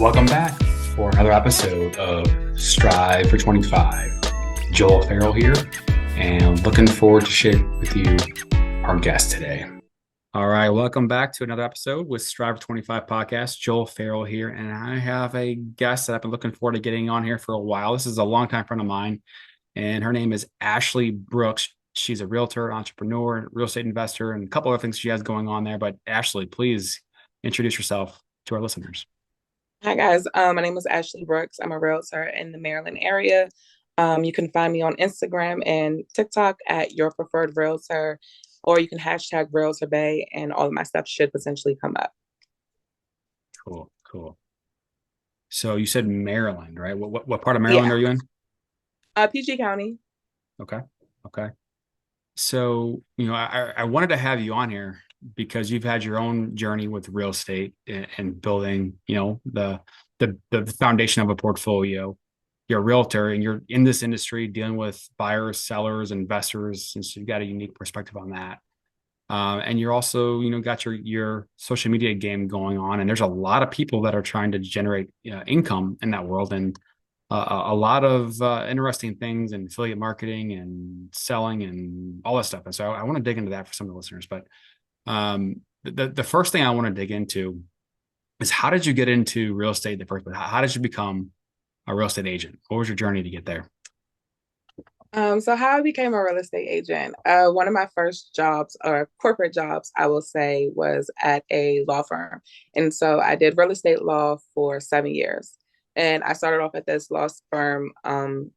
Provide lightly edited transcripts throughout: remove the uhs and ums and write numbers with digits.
Welcome back for another episode of Strive for 25. Joel Farrell here, and looking forward to sharing with you our guest today. All right, welcome back to another episode with Strive for 25 podcast. Joel Farrell here, and I have a guest that I've been looking forward to getting on here for a while. This is a longtime friend of mine, and her name is Ashley Brooks. She's a realtor, entrepreneur, real estate investor, and a couple other things she has going on there. But Ashley, please introduce yourself to our listeners. Hi guys, my name is Ashley Brooks. I'm a realtor in the Maryland area. You can find me on Instagram and TikTok at Your Preferred Realtor, or you can hashtag Realtor Bay, and all of my stuff should potentially come up. Cool. So you said Maryland, right? What part of Maryland Yeah, are you in? PG County. Okay. So, I wanted to have you on here because you've had your own journey with real estate and building, the foundation of a portfolio. You're a realtor and you're in this industry dealing with buyers, sellers, investors, and so you've got a unique perspective on that. And you're also, got your social media game going on, and there's a lot of people that are trying to generate income in that world, and a lot of interesting things and affiliate marketing and selling and all that stuff. And so I want to dig into that for some of the listeners. But the first thing I want to dig into is, how did you get into real estate in the first place? How did you become a real estate agent? What was your journey to get there? So how I became a real estate agent, one of my first jobs or corporate jobs, I will say, was at a law firm. And so I did real estate law for 7 years. And I started off at this law firm,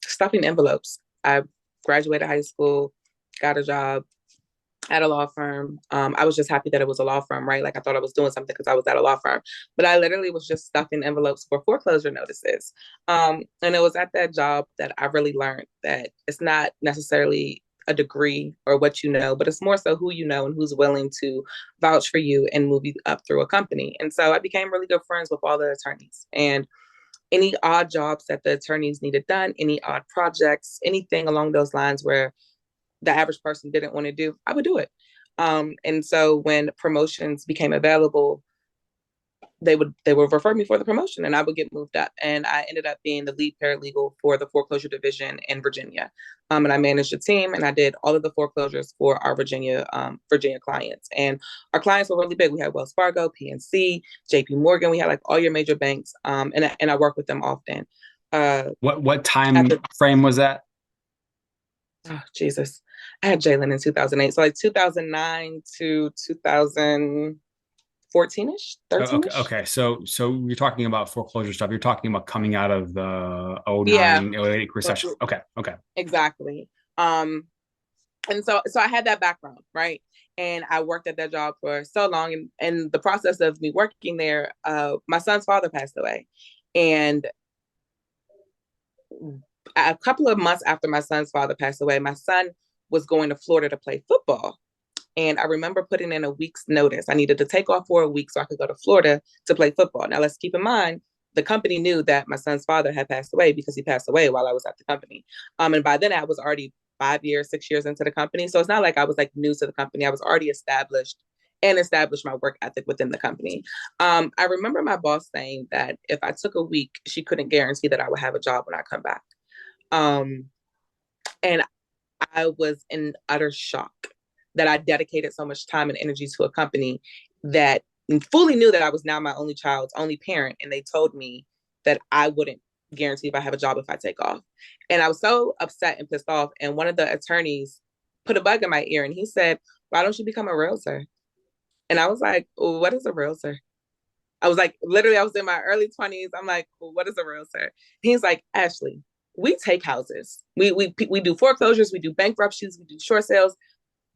stuffing envelopes. I graduated high school, got a job at a law firm. I was just happy that it was a law firm, right? Like I thought I was doing something because I was at a law firm, but I literally was just stuffing envelopes for foreclosure notices. And it was at that job that I really learned that it's not necessarily a degree or what you know, but it's more so who you know and who's willing to vouch for you and move you up through a company. And so I became really good friends with all the attorneys, and any odd jobs that the attorneys needed done, any odd projects, anything along those lines where the average person didn't want to do, I would do it. And so when promotions became available, they would refer me for the promotion, and I would get moved up. And I ended up being the lead paralegal for the foreclosure division in Virginia. And I managed a team, and I did all of the foreclosures for our Virginia clients. And our clients were really big. We had Wells Fargo, PNC, JP Morgan. We had like all your major banks. And I work with them often. What time After frame was that? Oh, Jesus. I had Jalen in 2008. So like 2009 to 2014-ish, Okay, 13-ish. okay. So you're talking about foreclosure stuff. You're talking about coming out of the Yeah, 09, 08 recession. Okay. exactly. And so I had that background, right? And I worked at that job for so long. And the process of me working there, my son's father passed away. And a couple of months after my son's father passed away, my son was going to Florida to play football. And I remember putting in a week's notice. I needed to take off for a week so I could go to Florida to play football. Now, let's keep in mind, the company knew that my son's father had passed away because he passed away while I was at the company. And by then I was already 5 years, 6 years into the company. So it's not like I was like new to the company. I was already established and established my work ethic within the company. I remember my boss saying that if I took a week, she couldn't guarantee that I would have a job when I come back. Um, and I was in utter shock that I dedicated so much time and energy to a company that fully knew that I was now my only child's only parent. And they told me that I wouldn't guarantee if I have a job if I take off. And I was so upset and pissed off. And one of the attorneys put a bug in my ear, and he said, "Why don't you become a realtor?" And I was like, "Well, what is a realtor?" I was like, literally, I was in my early 20s. I'm like, "Well, what is a realtor?" He's like, "Ashley, we take houses. We do foreclosures, we do bankruptcies, we do short sales,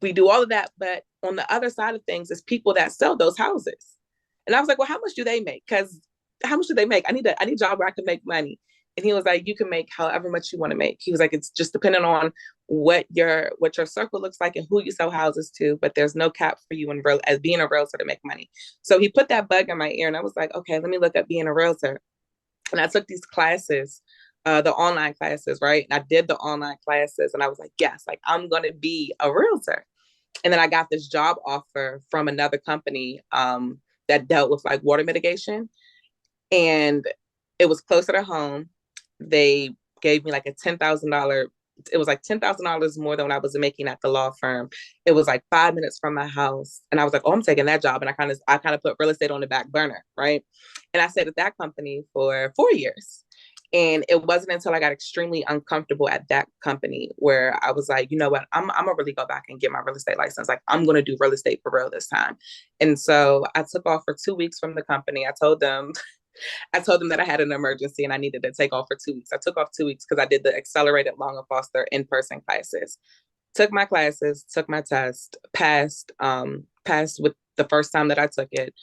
we do all of that. But on the other side of things is people that sell those houses." And I was like, "Well, how much do they make? Because how much do they make? I need a job where I can make money." And he was like, "You can make however much you want to make." He was like, "It's just depending on what your circle looks like and who you sell houses to, but there's no cap for you in real as being a realtor to make money." So he put that bug in my ear, and I was like, "Okay, let me look at being a realtor." And I took these classes, the online classes, right? And I did the online classes, and I was like, "Yes, like I'm gonna be a realtor." And then I got this job offer from another company that dealt with like water mitigation. And it was closer to home. They gave me like a $10,000. It was like $10,000 more than what I was making at the law firm. It was like 5 minutes from my house, and I was like, "Oh, I'm taking that job." And I kind of put real estate on the back burner, right? And I stayed at that company for 4 years. And it wasn't until I got extremely uncomfortable at that company where I was like, you know what, I'm gonna really go back and get my real estate license. Like, I'm gonna do real estate for real this time. And so I took off for 2 weeks from the company. I told them that I had an emergency and I needed to take off for 2 weeks. I took off 2 weeks because I did the accelerated Long and Foster in-person classes. Took my classes, took my test, passed with the first time that I took it.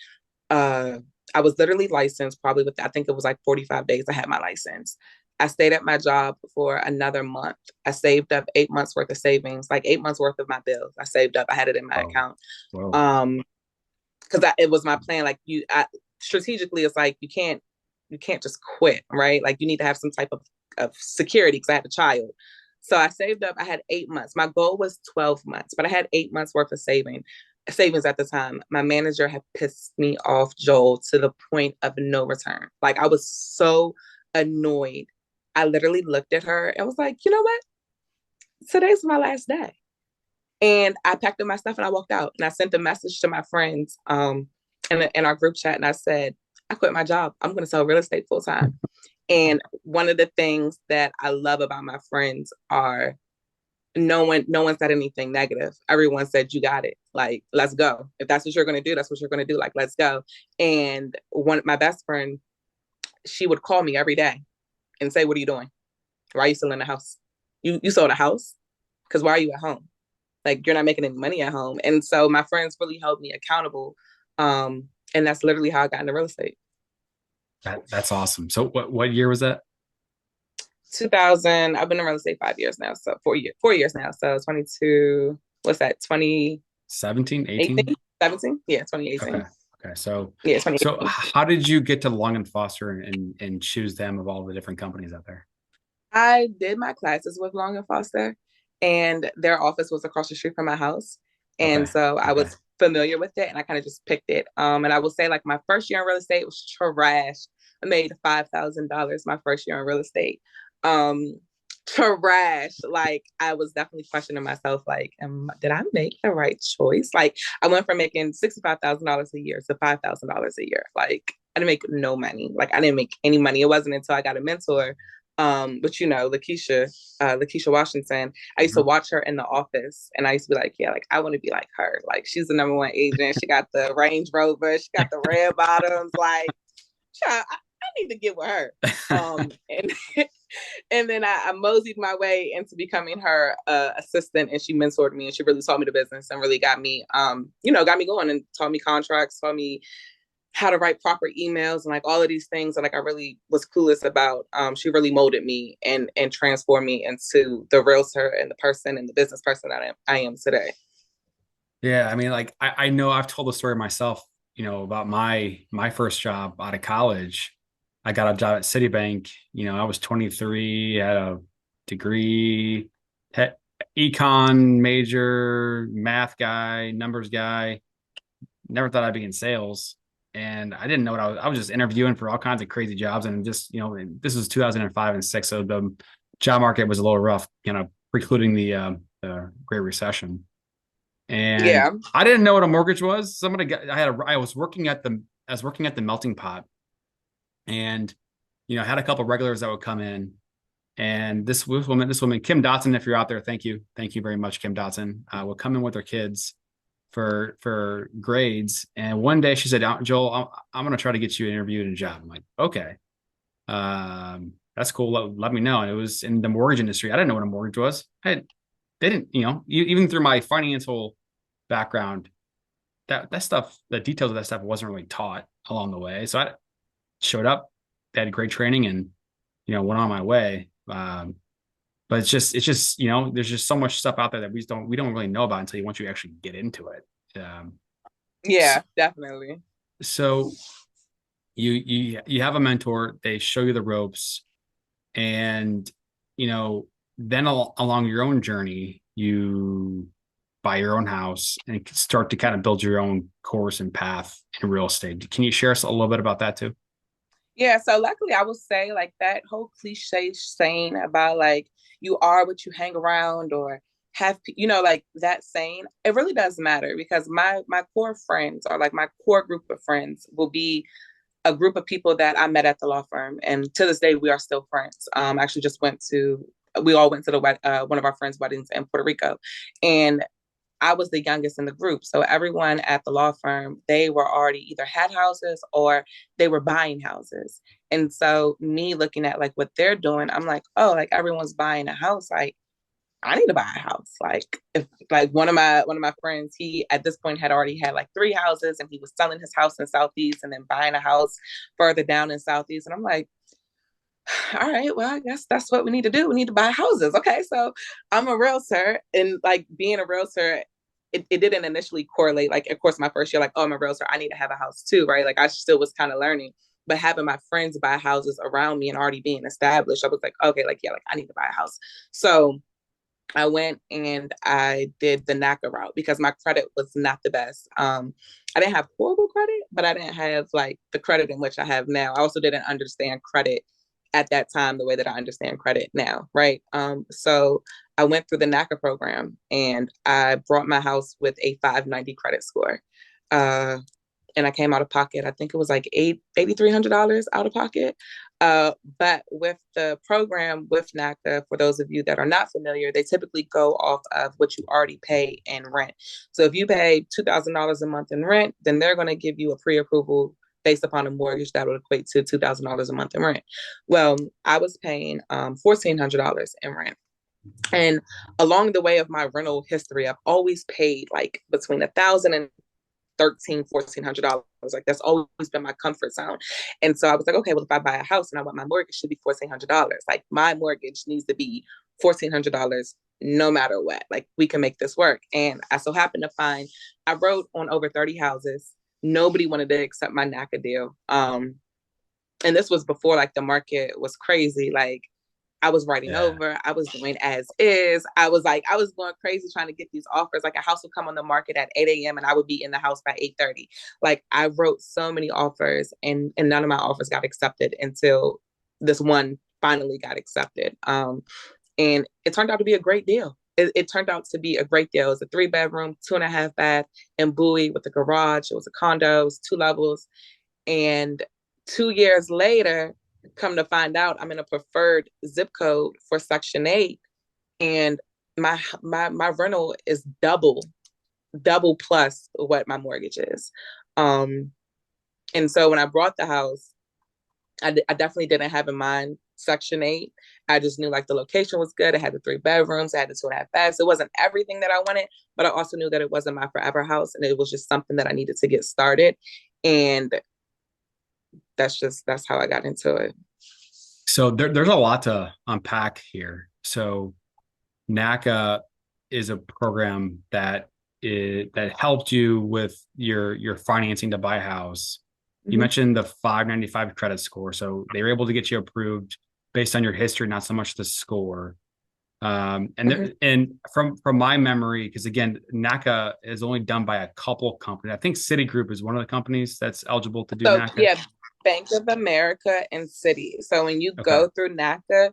Uh, I was literally licensed probably with, I think it was like 45 days I had my license. I stayed at my job for another month. I saved up 8 months worth of savings, like 8 months worth of my bills. I saved up. I had it in my Wow. account. Wow. Um, because it was my plan. Like strategically, it's like you can't just quit, right? Like you need to have some type of security because I had a child. So I saved up. I had 8 months. My goal was 12 months, but I had 8 months worth of savings at the time. My manager had pissed me off, Joel, to the point of no return. Like I was so annoyed. I literally looked at her and was like, you know what? Today's my last day. And I packed up my stuff and I walked out. And I sent a message to my friends in our group chat. And I said, I quit my job. I'm going to sell real estate full time. And one of the things that I love about my friends are no one said anything negative. Everyone said, you got it. Like, let's go. If that's what you're going to do, that's what you're going to do. Like, let's go. And my best friend, she would call me every day and say, what are you doing? Why are you still in the house? You sold a house? Because why are you at home? Like you're not making any money at home. And so my friends really held me accountable. And that's literally how I got into real estate. That's awesome. So what year was that? 2000, I've been in real estate 5 years now. So 4 years now. So 22, what's that? 2018, 17, 18? 17? Yeah, Okay. 2018. Okay. So Yeah, so 2018. how did you get to Long and Foster and choose them of all the different companies out there? I did my classes with Long and Foster, and their office was across the street from my house. And Okay. so I Okay. was familiar with it and I kind of just picked it. And I will say, like, my first year in real estate was trash. I made $5,000 my first year in real estate. Um, Trash. Like, I was definitely questioning myself, like, did I make the right choice? Like, I went from making $65,000 a year to $5,000 a year. Like, I didn't make no money. Like, I didn't make any money. It wasn't until I got a mentor, but Lakeisha Washington. I used to Mhm. watch her in the office, and I used to be like, yeah, like I want to be like her. Like she's the number one agent. She got the Range Rover. She got the red bottoms. Like, child, I need to get with her. And and then I moseyed my way into becoming her assistant, and she mentored me, and she really taught me the business, and really got me going, and taught me contracts, taught me how to write proper emails and like all of these things that like I really was clueless about. She really molded me and transformed me into the realtor and the person and the business person that I am today. Yeah, I mean, like I know I've told the story myself, about my first job out of college. I got a job at Citibank. I was 23, had a degree, had econ major, math guy, numbers guy. Never thought I'd be in sales. And I didn't know what I was just interviewing for all kinds of crazy jobs. And just, this was 2005 and six. So the job market was a little rough, precluding the Great Recession. And Yeah. I didn't know what a mortgage was. Somebody got, I was working at the melting pot, and I had a couple of regulars that would come in. And this woman, Kim Dotson, if you're out there, thank you very much, Kim Dotson, would come in with her kids for grades. And one day she said, Joel, I'm going to try to get you interviewed in a job. I'm like, okay, that's cool. Let me know. And it was in the mortgage industry. I didn't know what a mortgage was. They didn't, even through my financial background, that stuff, the details of that stuff wasn't really taught along the way. So I showed up, had great training, and went on my way. But it's just there's just so much stuff out there that we don't really know about until once you actually get into it. Yeah, definitely. So you have a mentor, they show you the ropes, and then along your own journey, you buy your own house and start to kind of build your own course and path in real estate. Can you share us a little bit about that too? Yeah, so luckily I will say like that whole cliche saying about like you are what you hang around or have like that saying, it really does matter because my core friends or like my core group of friends will be a group of people that I met at the law firm, and to this day we are still friends. Actually, just went to we all went to the one of our friends' weddings in Puerto Rico, and I was the youngest in the group. So everyone at the law firm, they were already either had houses or they were buying houses. And so me looking at like what they're doing, I'm like, oh, like everyone's buying a house. Like I need to buy a house. Like if like one of my friends, he at this point had already had like three houses and he was selling his house in Southeast and then buying a house further down in Southeast. And I'm like, all right, well, I guess that's what we need to do. We need to buy houses. Okay, so I'm a realtor, and like being a realtor, it didn't initially correlate. Like, of course, my first year, like, oh, I'm a realtor, I need to have a house too, right? Like, I still was kind of learning, but having my friends buy houses around me and already being established, I was like, okay, like, yeah, like I need to buy a house. So I went and I did the NACA route because my credit was not the best. I didn't have horrible credit, but I didn't have like the credit in which I have now. I also didn't understand credit at that time the way that I understand credit now, right? So I went through the NACA program and I brought my house with a 590 credit score. Uh, and I came out of pocket. I think it was like $8,300 out of pocket. But with the program with NACA, for those of you that are not familiar, they typically go off of what you already pay in rent. So if you pay $2,000 a month in rent, then they're going to give you a pre-approval based upon a mortgage that would equate to $2,000 a month in rent. Well, I was paying $1,400 in rent. And along the way of my rental history, I've always paid like between 1,000 and 1,400 $1,400. Like that's always been my comfort zone. And so I was like, okay, well, if I buy a house and I want my mortgage should be $1,400. Like my mortgage needs to be $1,400 no matter what. Like we can make this work. And I so happened to find I wrote on over 30 houses. Nobody wanted to accept my NACA deal. And this was before like the market was crazy. Like I was writing Yeah. over. I was doing as is. I was going crazy trying to get these offers. Like a house would come on the market at 8 a.m. and I would be in the house by 8:30. Like I wrote so many offers and none of my offers got accepted until this one finally got accepted. And it turned out to be a great deal. It turned out to be a great deal. It was a 3 bedroom, 2.5 bath in Bowie with a garage. It was a condo, it was 2 levels. And 2 years later, come to find out I'm in a preferred zip code for Section 8, and my rental is double plus what my mortgage is. Um, and so when I brought the house, I definitely didn't have in mind Section 8. I just knew like the location was good. I had the 3 bedrooms, I had the 2.5 baths. It wasn't everything that I wanted, but I also knew that it wasn't my forever house, and it was just something that I needed to get started. And that's how I got into it. So there's a lot to unpack here. So NACA is a program that helped you with your financing to buy a house. You Mm-hmm. mentioned the 595 credit score, so they were able to get you approved based on your history, not so much the score. Mm-hmm. And from my memory, because again, NACA is only done by a couple companies. I think Citigroup is one of the companies that's eligible to do So NACA. yeah, Bank of America and Citi. So when you Okay. go through NACA,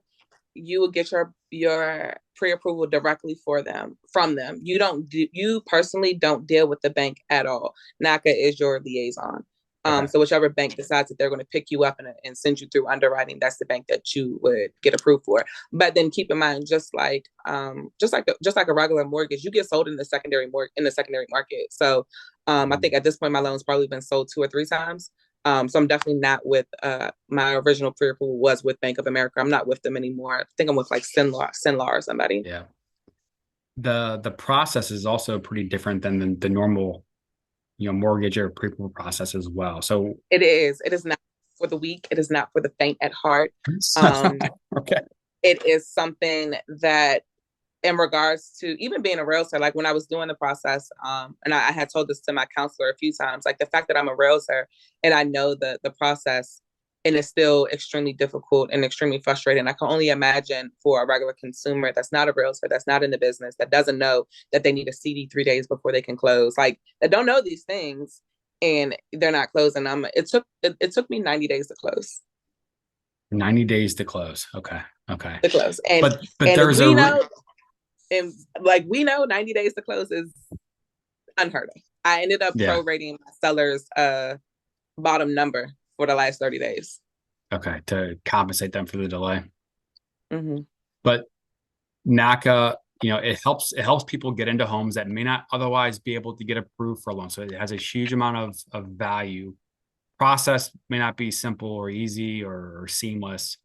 you will get your pre-approval directly for them from them. You personally don't deal with the bank at all. NACA is your liaison. Okay. So whichever bank decides that they're going to pick you up and send you through underwriting, that's the bank that you would get approved for. But then keep in mind, just like a regular mortgage, you get sold in the secondary market. So I think at this point my loan's probably been sold 2 or 3 times. So I'm definitely not with my original pre-approval was with Bank of America. I'm not with them anymore. I think I'm with like Sinlaw or somebody. Yeah. The process is also pretty different than the normal, mortgage or pre-approval process as well. So It is. It is not for the weak. It is not for the faint at heart. Um, okay. it is something that in regards to even being a realtor, like when I was doing the process, and I had told this to my counselor a few times, like the fact that I'm a realtor and I know the process and it's still extremely difficult and extremely frustrating. I can only imagine for a regular consumer that's not a realtor, that's not in the business, that doesn't know that they need a CD 3 days before they can close, like that don't know these things and they're not closing. It took me 90 days to close. 90 days to close. Okay. Okay. to close. And But and there's we know, and like we know 90 days to close is unheard of. I ended up yeah. prorating my seller's bottom number for the last 30 days. Okay. To compensate them for the delay. Mm-hmm. But NACA, it helps people get into homes that may not otherwise be able to get approved for a loan. So it has a huge amount of value. Process may not be simple or easy or seamless,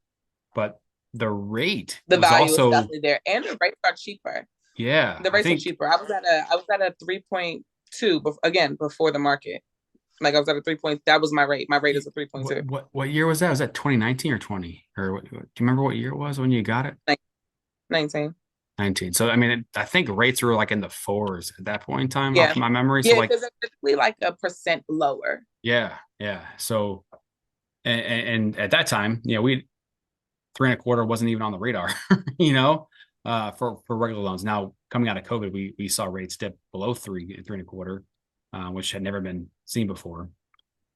but the rate The was value is also, definitely there, and the rates are cheaper. yeah, The I rates are think cheaper. I was at a 3.2 again before the market. Like I was at a 3 point. That was my rate. My rate is a what 3.2. what year was that? Was that 2019 or 20? Or do you remember what year it was when you got it? 19. 19. So I mean, I think rates were like in the fours at that point in time, off Yeah. my memory. So Yeah, like, because it's typically like a percent lower. yeah, yeah. So and at that time, we 3.25 wasn't even on the radar, for regular loans. Now coming out of COVID, we saw rates dip below 3.25, which had never been seen before.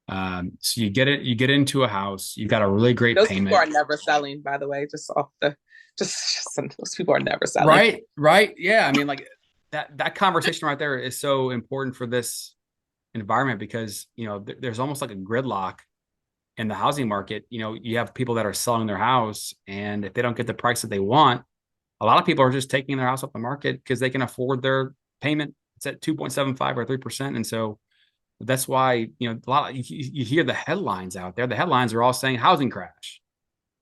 So you get into a house, you've got a really great Those people payment. are never selling, by the way. Just those people are never selling. Right, right. Yeah. I mean, like that conversation right there is so important for this environment because, there's almost like a gridlock in the housing market. You have people that are selling their house, and if they don't get the price that they want, a lot of people are just taking their house off the market because they can afford their payment. It's at 2.75 or 3%. And so that's why, a lot of, you hear the headlines out there. The headlines are all saying housing crash.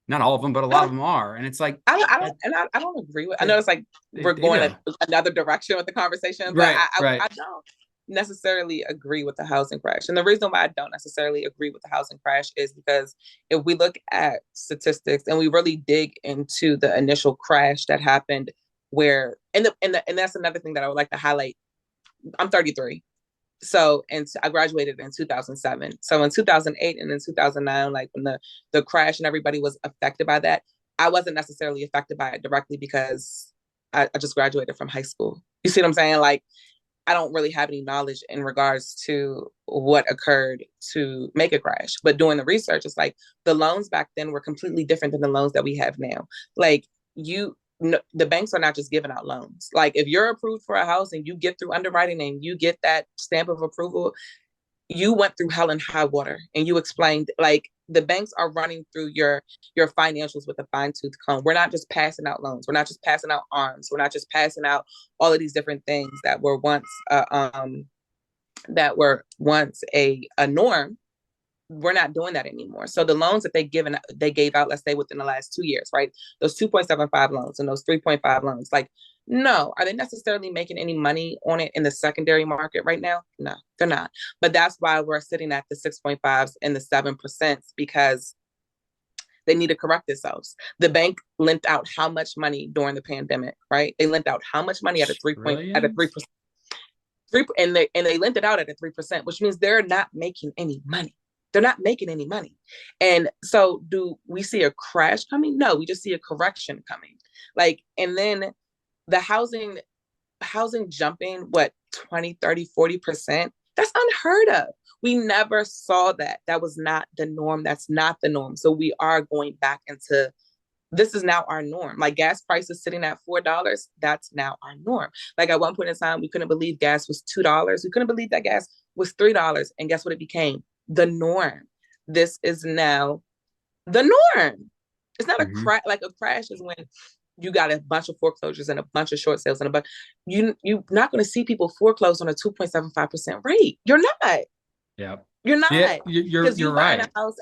Not all of them, but a I lot of don't, them are. And it's like that, I don't agree with. I know that it's like we're they going do. another direction with the conversation, but Right, I right. don't necessarily agree with the housing crash. And the reason why I don't necessarily agree with the housing crash is because if we look at statistics and we really dig into the initial crash that happened, where and that's another thing that I would like to highlight. I'm 33. So, and I graduated in 2007. So in 2008 and in 2009, like when the crash and everybody was affected by that, I wasn't necessarily affected by it directly because I just graduated from high school. You see what I'm saying? Like, I don't really have any knowledge in regards to what occurred to make a crash. But doing the research, it's like the loans back then were completely different than the loans that we have now. Like you, no, the banks are not just giving out loans. Like if you're approved for a house and you get through underwriting and you get that stamp of approval, you went through hell and high water and you explained like the banks are running through your financials with a fine-tooth comb. We're not just passing out loans. We're not just passing out arms. We're not just passing out all of these different things that were once a norm. We're not doing that anymore. So the loans that they gave out, let's say within the last 2 years, right? Those 2.75 loans and those 3.5 loans, like, no, are they necessarily making any money on it in the secondary market right now? No, they're not. But that's why we're sitting at the 6.5s and the 7% because they need to correct themselves. The bank lent out how much money during the pandemic, right? They lent out how much money at a three Trillions? percent and they lent it out at a 3%, which means they're not making any money. They're not making any money. And so do we see a crash coming? No, we just see a correction coming. Like, and then the housing jumping, what, 20, 30, 40%? That's unheard of. We never saw that. That was not the norm. That's not the norm. So we are going back into this is now our norm. Like gas prices sitting at $4, that's now our norm. Like at one point in time, we couldn't believe gas was $2. We couldn't believe that gas was $3. And guess what it became? The norm. This is now the norm. It's not a Hmm. crash. Like a crash is when you got a bunch of foreclosures and a bunch of short sales and a bunch. You're not going to see people foreclose on a 2.75% rate. You're not. Yeah. You're Yeah, not, you're because you're you buying a right. house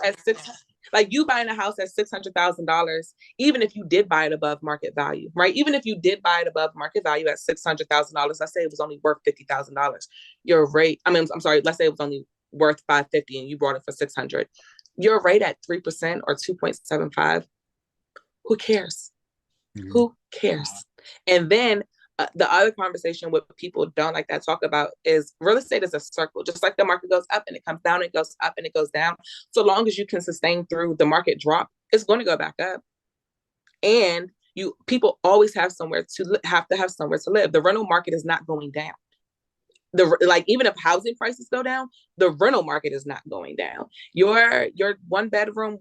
at you buying a house at $600,000, even if you did buy it above market value, right? Even if you did buy it above market value at $600,000, let's say it was only worth $50,000. Your rate, I mean, I'm sorry, let's say it was only worth 550 and you bought it for 600. Your rate at 3% or 2.75. Who cares? Mhm. Who cares? And then the other conversation what people don't like that talk about is real estate is a circle. Just like the market goes up and it comes down, it goes up and it goes down. So long as you can sustain through the market drop, it's going to go back up. And people always have to have somewhere to live. The rental market is not going down. Like even if housing prices go down, the rental market is not going down. Your one bedroom,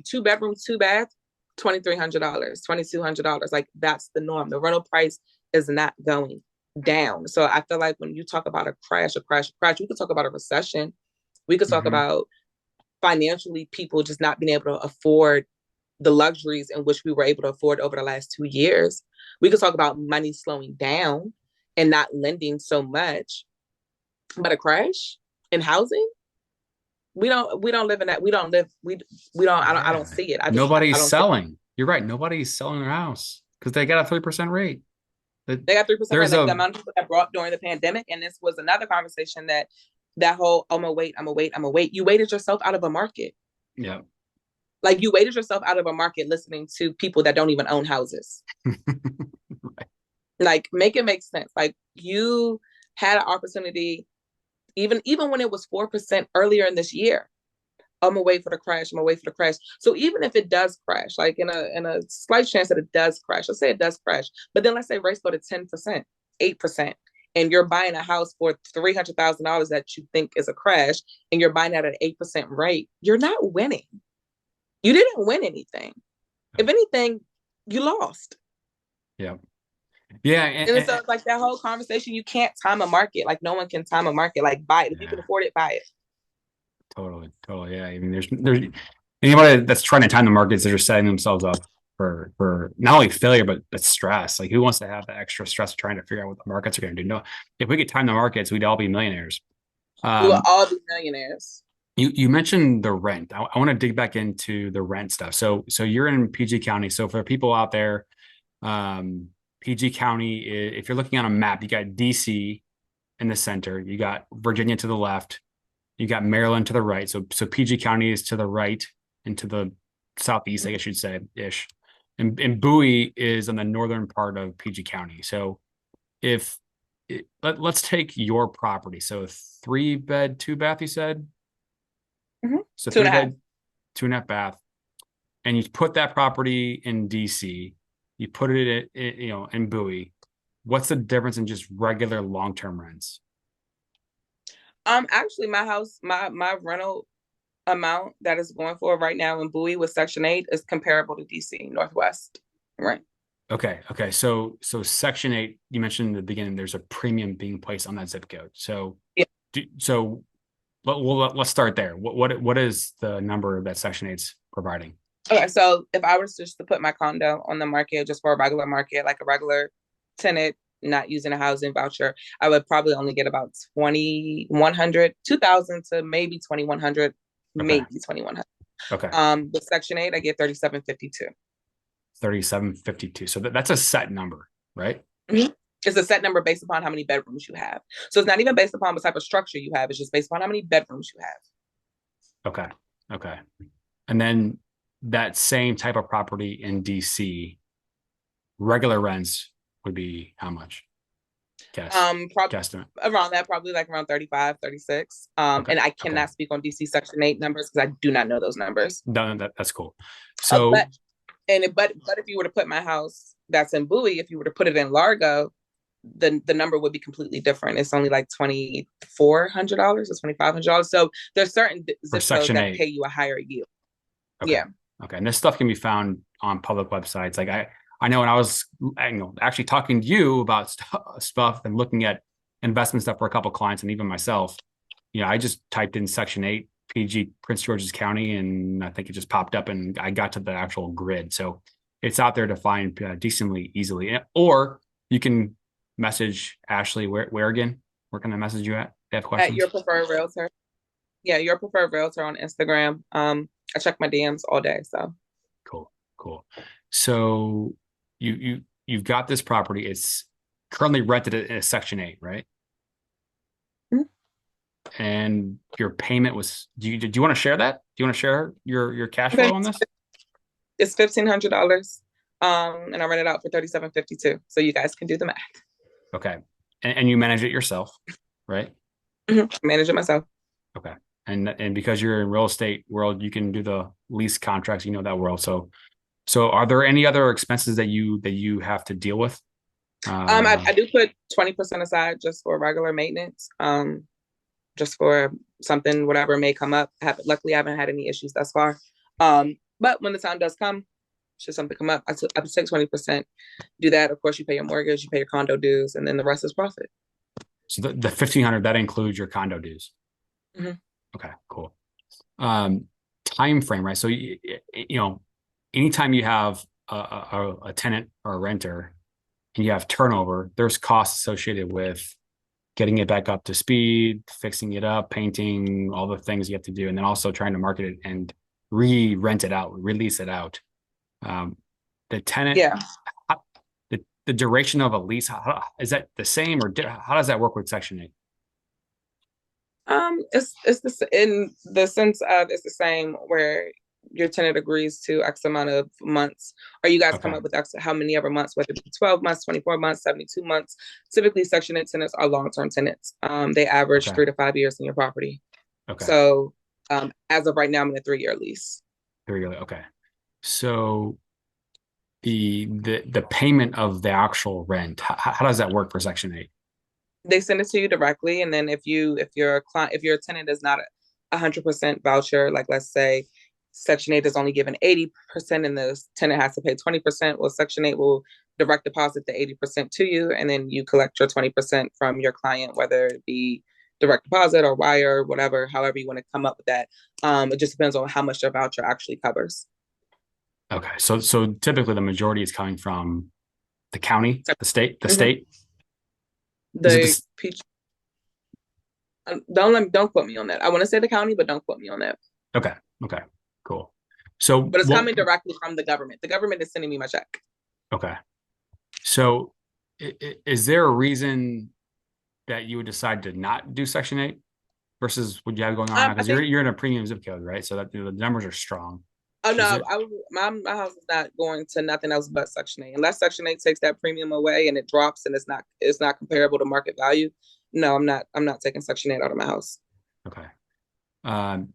two bedrooms, two baths, $2,300, $2,200. Like that's the norm. The rental price is not going down. So I feel like when you talk about a crash, we could talk about a recession. We could talk Hmm. about financially people just not being able to afford the luxuries in which we were able to afford over the last 2 years. We could talk about money slowing down and not lending so much. But a crash in housing, we don't live in that. We don't I don't Yeah. see it. I Nobody's don't see it. selling. You're right. Nobody's selling their house because they got a 3% rate. They got 3% rate. There's Like the a, amount of people that brought during the pandemic, and this was another conversation that whole I'm gonna wait, I'm gonna wait, I'm gonna wait. You waited yourself out of a market. yeah. Like you waited yourself out of a market listening to people that don't even own houses. Like make it make sense. Like you had an opportunity, even when it was 4% earlier in this year. I'm gonna wait for the crash. I'm gonna wait for the crash. So even if it does crash, like in a slight chance that it does crash, let's say it does crash, but then let's say rates go to 10%, 8%, and you're buying a house for $300,000 that you think is a crash, and you're buying at an 8% rate, you're not winning. You didn't win anything. If anything, you lost. Yeah. Yeah. And so it's like that whole conversation, you can't time a market. Like no one can time a market. Like buy it. If you can Yeah. afford it, buy it. Totally. Totally. Yeah. I mean, there's anybody that's trying to time the markets, they're just setting themselves up for not only failure, but stress. Like who wants to have the extra stress of trying to figure out what the markets are going to do? No, if we could time the markets, we'd all be millionaires. We will Um, all be millionaires. you mentioned the rent. I want to dig back into the rent stuff. So you're in PG County. So for people out there, um, PG County, if you're looking on a map, you got DC in the center, you got Virginia to the left, you got Maryland to the right. So PG County is to the right and to the southeast, I guess you'd say ish. And Bowie is on the northern part of PG County. So if let's take your property. So 3 bed, 2 bath, you said. Mm-hmm. So Two and three a half. bed, 2.5 bath, and you put that property in DC. You put it in Bowie. What's the difference in just regular long term rents? Actually, my house, my rental amount that is going for right now in Bowie with Section 8 is comparable to DC Northwest. Right. Okay. Okay. So Section 8, you mentioned in the beginning, there's a premium being placed on that zip code. So Yeah. so let's start there. What is the number that Section 8's providing? Okay. So if I was just to put my condo on the market just for a regular market, like a regular tenant, not using a housing voucher, I would probably only get about 2,100, 2,000 to maybe 2,100, Okay. maybe 2,100. Okay. With Section 8, I get 3,752. 3752. So that's a set number, right? Mm-hmm. It's a set number based upon how many bedrooms you have. So it's not even based upon what type of structure you have. It's just based upon how many bedrooms you have. Okay. Okay. And then that same type of property in DC, regular rents would be how much? Probably Guesstimate. around that, probably like around 35, 36. Okay. And I Okay. cannot speak on DC Section 8 numbers because I do not know those numbers. No, that's cool. Uh, So but but if you were to put my house that's in Bowie, if you were to put it in Largo, the number would be completely different. It's only like $2,400 or $2,500. So there's certain for zip codes Section that 8. pay you a higher yield. Okay. Yeah. Okay. And this stuff can be found on public websites. Like I know when I was actually talking to you about stuff and looking at investment stuff for a couple of clients and even myself, I just typed in Section 8 PG Prince George's County, and I think it just popped up and I got to the actual grid. So it's out there to find decently easily. Or you can message Ashley. Where again? Where can I message you at? They have At questions. your preferred realtor. Yeah, your preferred realtor on Instagram. I check my DMs all day. So Cool. Cool. So you've got this property. It's currently rented at a Section 8, right? Mhm. And your payment was, do you want to share that? Do you want to share your cash Okay. flow on this? It's $1,500. And I rent it out for 3,752. So you guys can do the math. Okay. And you manage it yourself, right? Manage it myself. Okay. And because you're in real estate world, you can do the lease contracts, that world. So are there any other expenses that you have to deal with? I do put 20% aside just for regular maintenance, just for something, whatever may come up. Luckily, I haven't had any issues thus far. But when the time does come, should something come up, I take 20%. Do that. Of course, you pay your mortgage, you pay your condo dues, and then the rest is profit. So the 1,500, that includes your condo dues. Mm-hmm. Okay, cool. Time frame, right? So anytime you have a tenant or a renter and you have turnover, there's costs associated with getting it back up to speed, fixing it up, painting, all the things you have to do, and then also trying to market it and re-rent it out, release it out. The tenant, Yeah. the duration of a lease, is that the same, or how does that work with Section 8? In the sense of it's the same where your tenant agrees to X amount of months, or you guys come Okay. up with X how many ever months, whether it be 12 months, 24 months, 72 months. Typically, Section 8 tenants are long-term tenants. They average Okay. 3 to 5 years in your property. Okay. So as of right now, I'm in a 3-year lease. There you go. Okay. So the payment of the actual rent, how does that work for Section 8? They send it to you directly, and then if your tenant is not 100% voucher, like let's say Section 8 is only given 80% and the tenant has to pay 20%, well, Section 8 will direct deposit the 80% to you, and then you collect your 20% from your client, whether it be direct deposit or wire, whatever, however you want to come up with that. It just depends on how much your voucher actually covers. Okay. So typically the majority is coming from the county, So, the mhm. state. Is it The this? peach. Don't quote me on that. I want to say the county, but don't quote me on that. Okay. Okay. Cool. So But it's what? coming directly from the government. The government is sending me my check. Okay. So is there a reason that you would decide to not do Section 8 versus what you have going on now? I Because think. you're in a premium zip code, right? So that the numbers are strong. Oh Is no, it my house is not going to nothing else but Section 8. Unless Section 8 takes that premium away and it drops and it's not comparable to market value. No, I'm not taking Section 8 out of my house. okay? Um,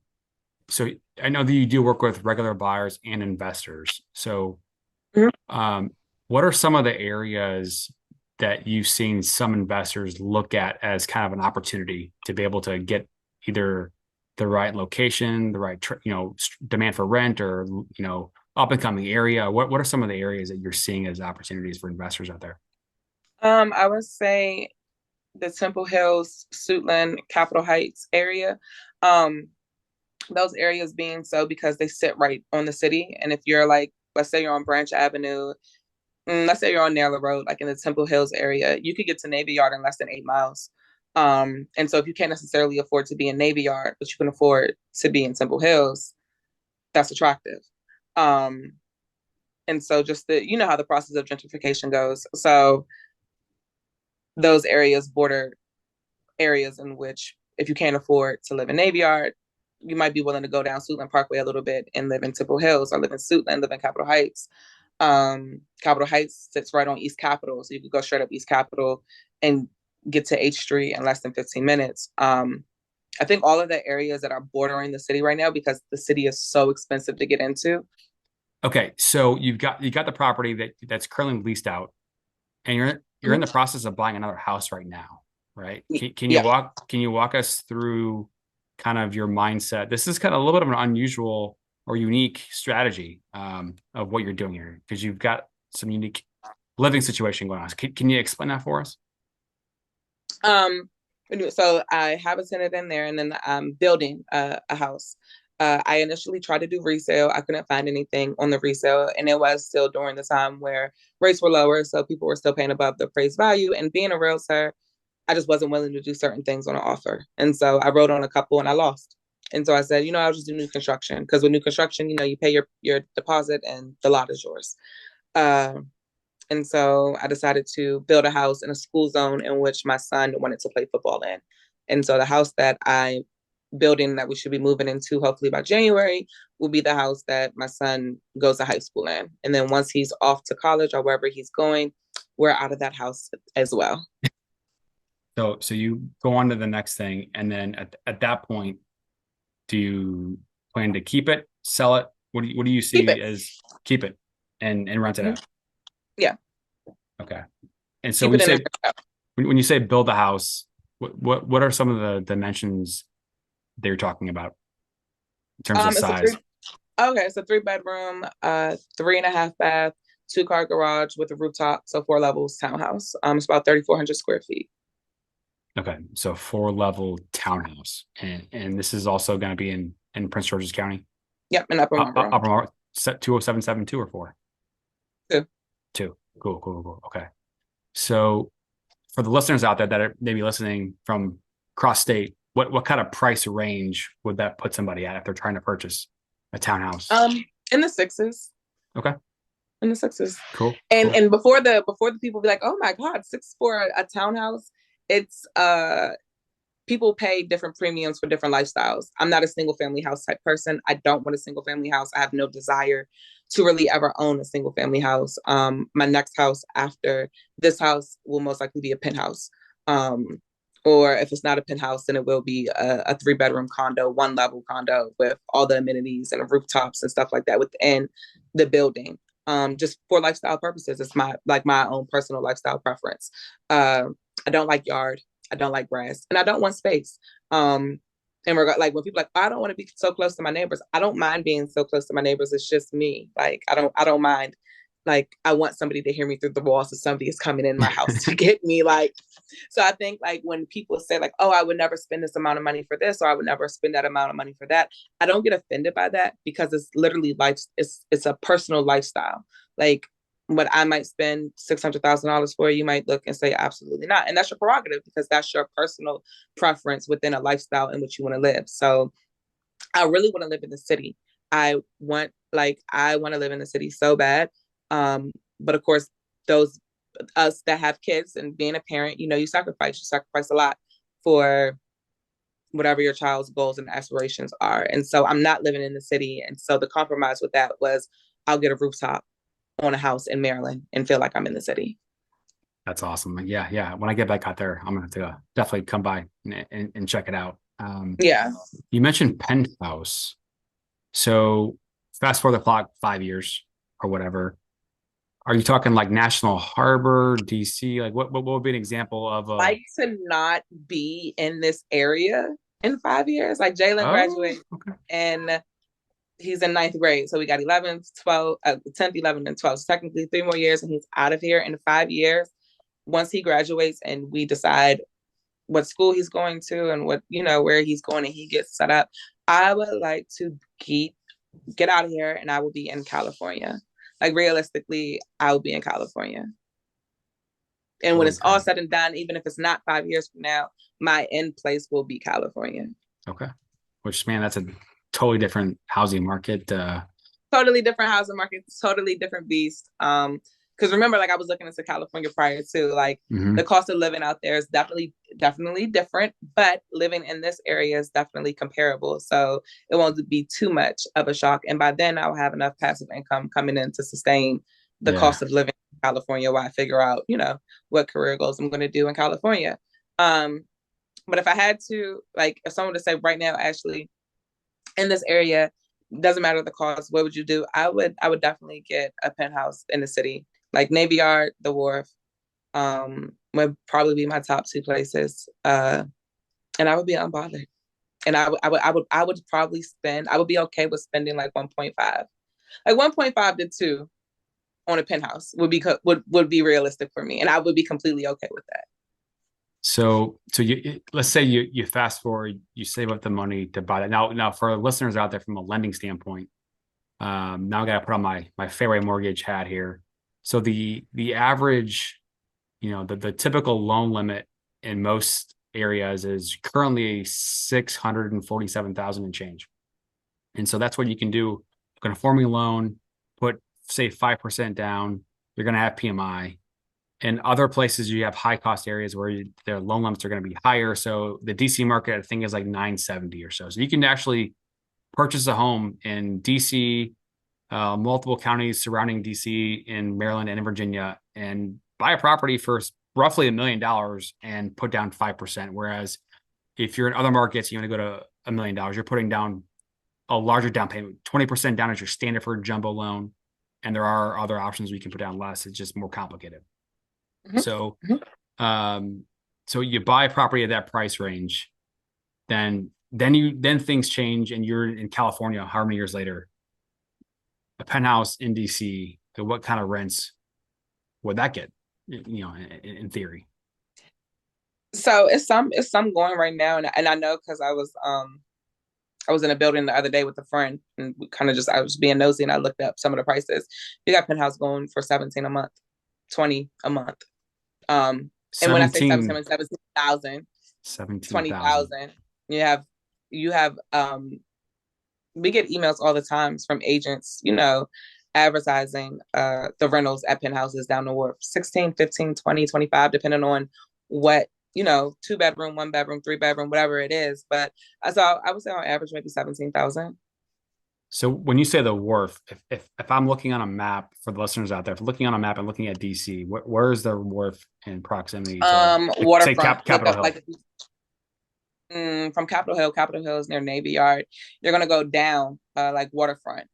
so I know that you do work with regular buyers and investors. So Mhm. um, what are some of the areas that you've seen some investors look at as kind of an opportunity to be able to get either the right location, the right demand for rent, or up and coming area? What are some of the areas that you're seeing as opportunities for investors out there? I would say the Temple Hills, Suitland, Capitol Heights area. Um, those areas being so because they sit right on the city. And if you're like, let's say you're on Branch Avenue, let's say you're on Naylor Road, like in the Temple Hills area, you could get to Navy Yard in less than 8 miles. And so if you can't necessarily afford to be in Navy Yard, but you can afford to be in Temple Hills, that's attractive. Um, and so just you know how the process of gentrification goes. So those areas border areas in which if you can't afford to live in Navy Yard, you might be willing to go down Suitland Parkway a little bit and live in Temple Hills, or live in Suitland, live in Capitol Heights. Capitol Heights sits right on East Capitol, so you could go straight up East Capitol and get to H Street in less than 15 minutes. I think all of the areas that are bordering the city right now, because the city is so expensive to get into. Okay, so you got the property that's currently leased out, and you're in the process of buying another house right now, right? Can you Yeah. walk us through kind of your mindset? This is kind of a little bit of an unusual or unique strategy of what you're doing here because you've got some unique living situation going on. Can you explain that for us? Um, so I have a tenant in there, and then I'm building a house. I initially tried to do resale. I couldn't find anything on the resale, and it was still during the time where rates were lower, so people were still paying above the appraised value. And being a realtor, I just wasn't willing to do certain things on an offer, and so I wrote on a couple, and I lost. And so I said, I'll just do new construction because with new construction, you pay your deposit, and the lot is yours. Uh, and so I decided to build a house in a school zone in which my son wanted to play football in. And so the house that I building that we should be moving into hopefully by January will be the house that my son goes to high school in. And then once he's off to college or wherever he's going, we're out of that house as well. So you go on to the next thing, and then at that point, do you plan to keep it, sell it? What do you Keep see it. as keep it and rent it Mm-hmm. out? Yeah. Okay. And so Keep when it you in say there. when you say build a house, what are some of the dimensions that you're talking about in terms of It's a three. size? Okay, it's a 3 bedroom, 3.5 bath, 2 car garage with a rooftop, so 4 levels townhouse. It's about 3,400 square feet. Okay, so 4 level townhouse, and this is also going to be in Prince George's County. Yep, in Upper Marlboro. Upper Mar set 20772 or four? Too. Two. Cool. Okay. So for the listeners out there that are maybe listening from cross state, what kind of price range would that put somebody at if they're trying to purchase a townhouse? In the sixes. Okay, In the sixes. cool, And cool. and before the people be like, oh my God, six for a townhouse. It's people pay different premiums for different lifestyles. I'm not a single family house type person. I don't want a single family house. I have no desire to really ever own a single family house. My next house after this house will most likely be a penthouse. Or if it's not a penthouse, then it will be a 3 bedroom condo, 1 level condo with all the amenities and rooftops and stuff like that within the building. Just for lifestyle purposes. It's my own personal lifestyle preference. I don't like yard. I don't like grass, and I don't want space. And like when people are like, I don't want to be so close to my neighbors. I don't mind being so close to my neighbors. It's just me. Like I don't mind. Like I want somebody to hear me through the walls. So somebody is coming in my house to get me. Like, so I think like when people say like, oh, I would never spend this amount of money for this, or I would never spend that amount of money for that. I don't get offended by that because it's literally life. It's a personal lifestyle. Like what I might spend $600,000 for, you might look and say absolutely not, and that's your prerogative because that's your personal preference within a lifestyle in which you want to live. So I really want to live in the city. I want to live in the city so bad. But of course, those us that have kids and being a parent, you sacrifice a lot for whatever your child's goals and aspirations are. And so I'm not living in the city. And so the compromise with that was I'll get a rooftop on a house in Maryland and feel like I'm in the city. That's awesome. Yeah. When I get back out there, I'm gonna have to definitely come by and check it out. Yeah. You mentioned penthouse, so fast forward the clock 5 years or whatever. Are you talking like National Harbor, DC? Like what would be an example of a? Like to not be in this area in 5 years. Like Jalen Oh, graduated okay. and he's in ninth grade. So we got 11th, 12th, 10th, 11th, and 12th. So technically 3 more years and he's out of here in 5 years. Once he graduates and we decide what school he's going to and where he's going and he gets set up, I would like to get out of here and I will be in California. Like realistically, I will be in California. And when it's all Okay. said and done, even if it's not 5 years from now, my end place will be California. Okay. Which, man, that's a totally different housing market. Totally different housing market, totally different beast. Because remember, like I was looking into California prior to, like the Mhm. cost of living out there is definitely different, but living in this area is definitely comparable. So it won't be too much of a shock. And by then I'll have enough passive income coming in to sustain the Yeah. cost of living in California while I figure out, what career goals I'm going to do in California. Um, but if I had to, like, if someone to say right now, Ashley, in this area, doesn't matter the cost, what would you do? I would definitely get a penthouse in the city, like Navy Yard, the Wharf. Would probably be my top two places. And I would be unbothered. And I would probably spend. I would be okay with spending like 1.5, like 1.5 to 2 on a penthouse would be realistic for me, and I would be completely okay with that. So you let's say you fast forward, you save up the money to buy that. Now for listeners out there from a lending standpoint, now I got to put on my fairway mortgage hat here. So the average, the typical loan limit in most areas is currently 647,000 and change. And so that's what you can do. You can form a loan, put say 5% down. You're going to have PMI. In other places, you have high cost areas where their loan limits are going to be higher. So the DC market, I think, is like 970 or so. So you can actually purchase a home in DC, multiple counties surrounding DC in Maryland and in Virginia, and buy a property for roughly $1 million and put down 5%. Whereas if you're in other markets, you want to go to $1 million, you're putting down a larger down payment. 20% down is your standard for a jumbo loan. And there are other options we can put down less. It's just more complicated. Mhm, So, mhm. um, so you buy a property at that price range, then things change, and you're in California. How many years later? A penthouse in DC. What kind of rents would that get? You know, in theory. So it's some going right now, and I know because I was in a building the other day with a friend, and we kind of just I was being nosy, and I looked up some of the prices. You got penthouse going for 17 a month, 20 a month. Um, and when I say 17, I 17, mean 17,000, 17,000. 20,000. You have you have we get emails all the times from agents, advertising the rentals at penthouses down the wharf, 16, 15, 20, 25, depending on what, 2 bedroom, 1 bedroom, 3 bedroom, whatever it is. But I would say on average maybe 17,000. So when you say the wharf, if I'm looking on a map for the listeners out there, if looking on a map and looking at DC, where is the wharf in proximity to, like, say, Waterfront. Look Capitol up Hill? like from Capitol Hill. Capitol Hill is near Navy Yard. You're gonna go down like waterfront.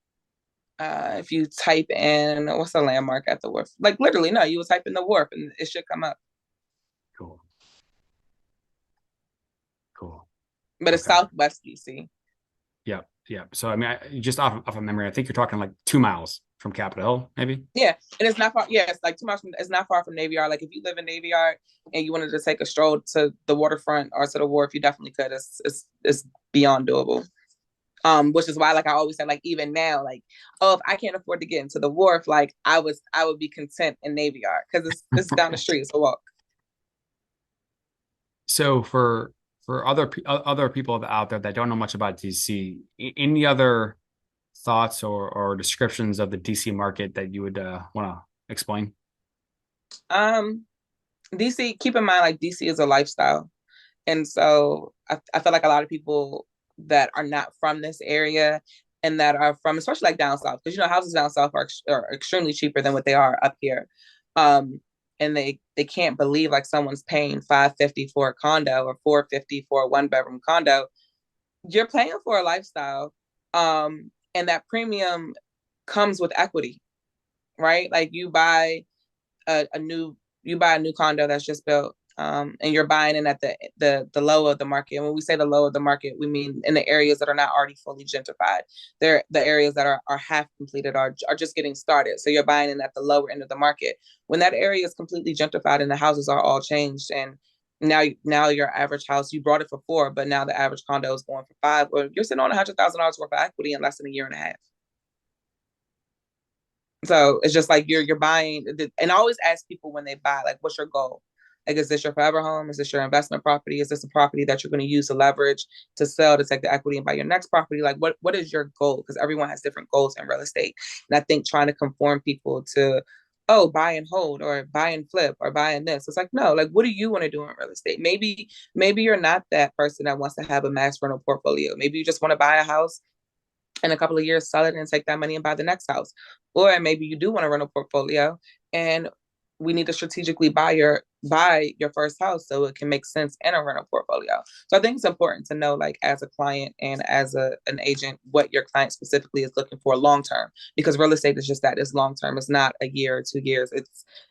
If you type in what's the landmark at the wharf, like literally, no, you would type in the wharf and it should come up. Cool, cool. But it's Okay. Southwest DC. Yeah, yeah. So I mean, just off of memory, I think you're talking like 2 miles from Capitol Hill, maybe. Yeah, and it's not far. Yeah, it's like 2 miles from. It's not far from Navy Yard. Like if you live in Navy Yard and you wanted to take a stroll to the waterfront or to the wharf, you definitely could. It's beyond doable. Which is why, like I always say, like even now, like oh, if I can't afford to get into the wharf, like I would be content in Navy Yard because it's down the street. It's a walk. So for other people out there that don't know much about DC, any other thoughts or descriptions of the DC market that you would want to explain? Um, DC. Keep in mind, like DC is a lifestyle. And so I feel like a lot of people that are not from this area and that are from, especially like down south, because houses down south are extremely cheaper than what they are up here. Um, and they can't believe like someone's paying 550 for a condo or 450 for a 1 bedroom condo. You're paying for a lifestyle. And that premium comes with equity, right? Like a new you buy a new condo that's just built, and you're buying in at the low of the market. And when we say the low of the market, we mean in the areas that are not already fully gentrified. They're the areas that are half completed, are just getting started. So you're buying in at the lower end of the market. When that area is completely gentrified and the houses are all changed, and now your average house, you brought it for 4, but now the average condo is going for 5, or you're sitting on $100,000 worth of equity in less than a year and a half. So it's just like you're buying, and I always ask people when they buy, like, what's your goal? Like, is this your forever home? Is this your investment property? Is this a property that you're going to use to leverage to sell to take the equity and buy your next property? Like, what is your goal? Because everyone has different goals in real estate, and I think trying to conform people to, oh, buy and hold or buy and flip or buy and this, it's like no, like what do you want to do in real estate? Maybe you're not that person that wants to have a mass rental portfolio. Maybe you just want to buy a house in a couple of years, sell it and take that money and buy the next house. Or maybe you do want to run a portfolio and we need to strategically buy your first house so it can make sense in a rental portfolio. So I think it's important to know, like as a client and as an agent, what your client specifically is looking for long term. Because real estate is just that, it's long term. It's not a year or 2 years.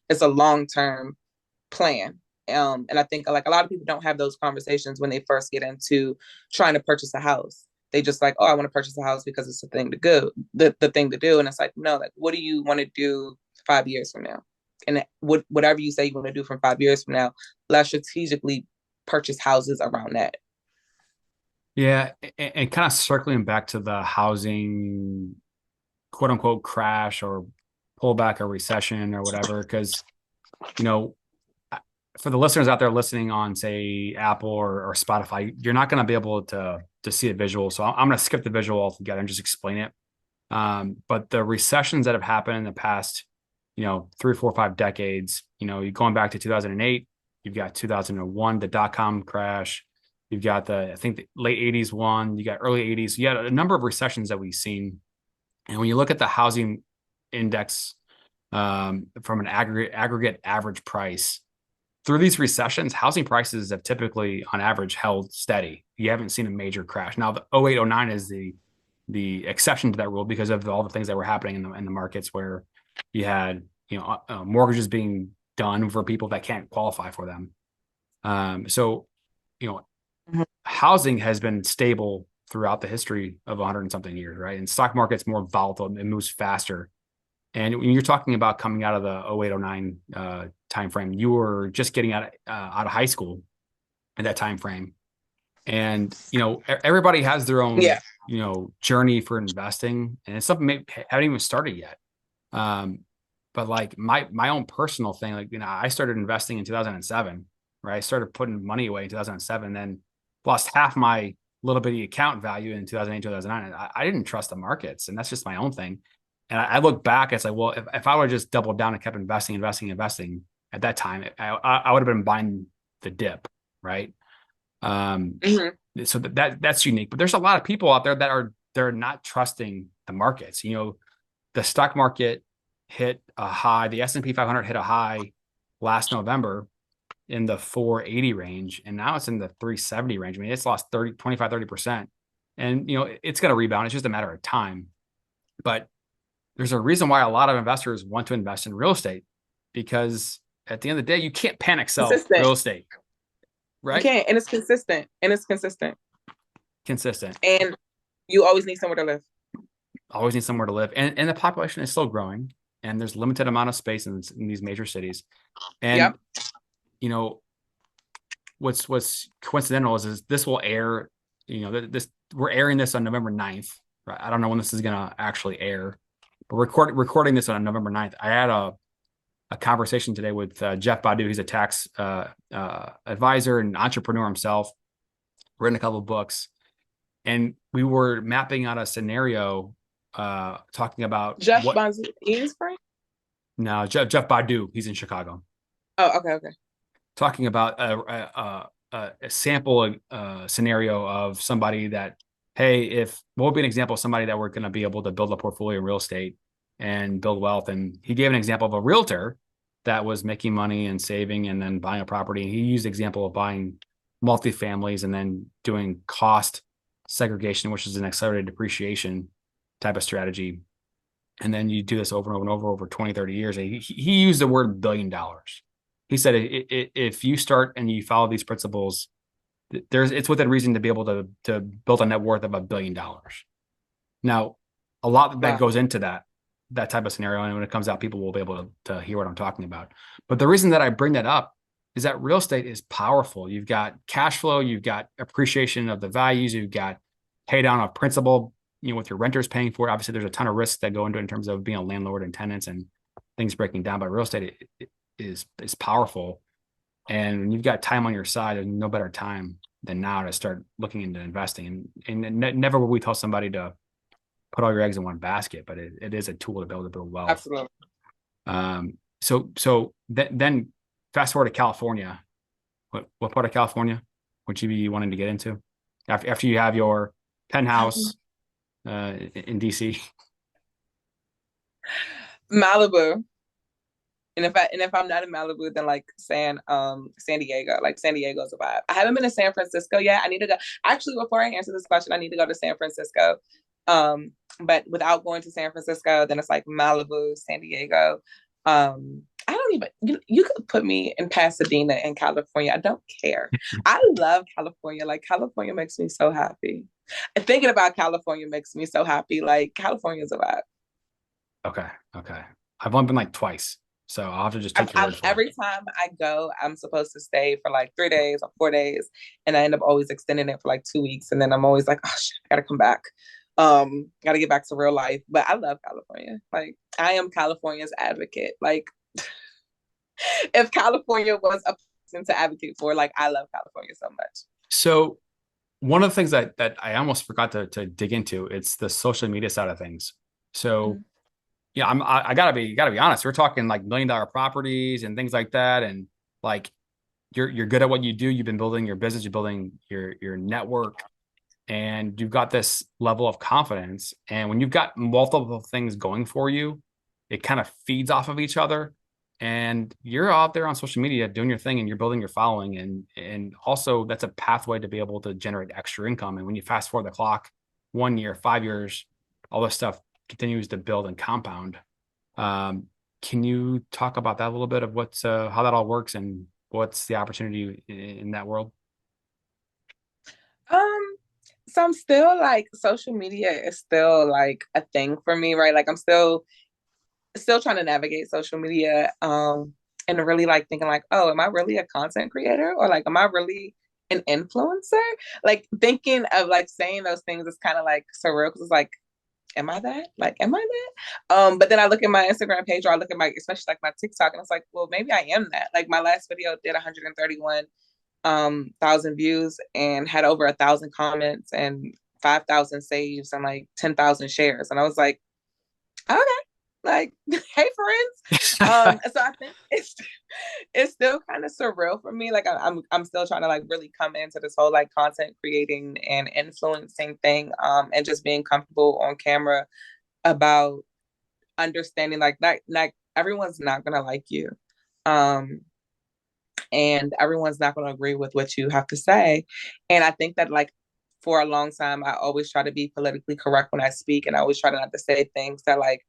It's a long term plan. And I think like a lot of people don't have those conversations when they first get into trying to purchase a house. They just like, oh, I want to purchase a house because it's the thing to go, the thing to do. And it's like, no, like, what do you want to do 5 years from now? And whatever you say you want to do from 5 years from now, let's strategically purchase houses around that. Yeah, and kind of circling back to the housing quote unquote crash or pullback or recession or whatever, because you know for the listeners out there listening on, say, Apple or Spotify, you're not going to be able to see a visual. So I'm going to skip the visual altogether and just explain it. But the recessions that have happened in the past, 3, 4, 5 decades, you're going back to 2008, you've got 2001, the dot-com crash. You've got I think the late 80s one, you got early 80s. You got a number of recessions that we've seen. And when you look at the housing index from an aggregate average price, through these recessions, housing prices have typically, on average, held steady. You haven't seen a major crash. Now, the 08, 09 is the exception to that rule because of all the things that were happening in the markets where you had mortgages being done for people that can't qualify for them. So, you know, Mhm. housing has been stable throughout the history of 100 and something years, right? And stock market's more volatile, it moves faster. And when you're talking about coming out of the 0809 time frame, you were just getting out of high school in that time frame. And everybody has their own Yeah. journey for investing, and it's something maybe haven't even started yet. Um, but like my own personal thing, like I started investing in 2007, right? I started putting money away in 2007, then lost half my little bitty account value in 2008, 2009. I didn't trust the markets, and that's just my own thing. And I look back, it's like, well, if I would have just doubled down and kept investing at that time, I would have been buying the dip, right? Um, Mhm. so that's unique. But there's a lot of people out there that they're not trusting the markets. The stock market hit a high. The S&P 500 hit a high last November in the 480 range, and now it's in the 370 range. I mean, it's lost 30% and it's going to rebound. It's just a matter of time. But there's a reason why a lot of investors want to invest in real estate, because at the end of the day, you can't panic sell Consistent. real estate, You right? can't, and it's consistent, and it's consistent, Consistent. and you always need somewhere to live. Always need somewhere to live, and the population is still growing, and there's limited amount of space in these major cities. And Yep. you know what's coincidental is this will air, this we're airing this on November 9th, right? I don't know when this is going to actually air, but recording this on November 9th. I had a conversation today with Jeff Badu. He's a tax advisor and entrepreneur himself, written a couple of books, and we were mapping out a scenario, talking about Jeff what. Bonds is Frank. No, Jeff Badu, he's in Chicago, Oh, okay, okay. talking about a sample scenario of somebody that, hey, if what would be an example of somebody that we're going to be able to build a portfolio in real estate and build wealth. And he gave an example of a realtor that was making money and saving and then buying a property. And he used the example of buying multifamilies and then doing cost segregation, which is an accelerated depreciation type of strategy. And then you do this over and over and over 20, 30 years. He used the word $1 billion. He said, if you start and you follow these principles, it's within reason to be able to build a net worth of $1 billion. Now, a lot that Wow. goes into that type of scenario, and when it comes out, people will be able to hear what I'm talking about. But the reason that I bring that up is that real estate is powerful. You've got cash flow, you've got appreciation of the values, you've got pay down of principal, with your renters paying for it. Obviously, there's a ton of risks that go into it in terms of being a landlord and tenants and things breaking down. But real estate is powerful, and when you've got time on your side, there's no better time than now to start looking into investing. And never will we tell somebody to put all your eggs in one basket, but it is a tool to be able to build wealth. Absolutely. Then fast forward to California. What part of California would you be wanting to get into after you have your penthouse in DC? Malibu. And if I'm not in Malibu, then like San Diego. Like San Diego's a vibe. I haven't been to San Francisco yet. I need to go. Actually, before I answer this question, I need to go to San Francisco. But without going to San Francisco, then it's like Malibu, San Diego. I don't even you could put me in Pasadena in California. I don't care. I love California. Like California makes me so happy. And thinking about California makes me so happy. Like California is a vibe. Okay. Okay. I've only been like twice, so I'll have to just take your word for it. Every time I go, I'm supposed to stay for like 3 days or 4 days, and I end up always extending it for like 2 weeks, and then I'm always like, oh shit, I gotta come back. Gotta get back to real life. But I love California. Like I am California's advocate. Like if California was a person to advocate for, like I love California so much. So one of the things that I almost forgot to dig into, it's the social media side of things. So Mhm. yeah, I gotta be honest. We're talking like $1 million properties and things like that, and like you're good at what you do. You've been building your business, you're building your network, and you've got this level of confidence. And when you've got multiple things going for you, it kind of feeds off of each other. And you're out there on social media doing your thing, and you're building your following, and also that's a pathway to be able to generate extra income. And when you fast forward the clock, 1 year, 5 years, all this stuff continues to build and compound. Um, Can you talk about that a little bit of what's how that all works and what's the opportunity in that world? Um, so I'm still like social media is still like a thing for me, right? Like I'm still trying to navigate social media and really like thinking like, oh, am I really a content creator or like am I really an influencer? Like thinking of like saying those things is kind of like surreal because it's like, am I that? Like, am I that? But then I look at my Instagram page or I look at my, especially like my TikTok, and it's like, well, maybe I am that. Like my last video did 131 thousand views and had over 1,000 comments and 5,000 saves and like 10,000 shares. And I was like, okay, like, hey friends. So I think it's still kind of surreal for me. Like I'm still trying to like really come into this whole like content creating and influencing thing, and just being comfortable on camera about understanding like everyone's not gonna like you. Um, and everyone's not going to agree with what you have to say. And I think that like for a long time, I always try to be politically correct when I speak, and I always try to not to say things that like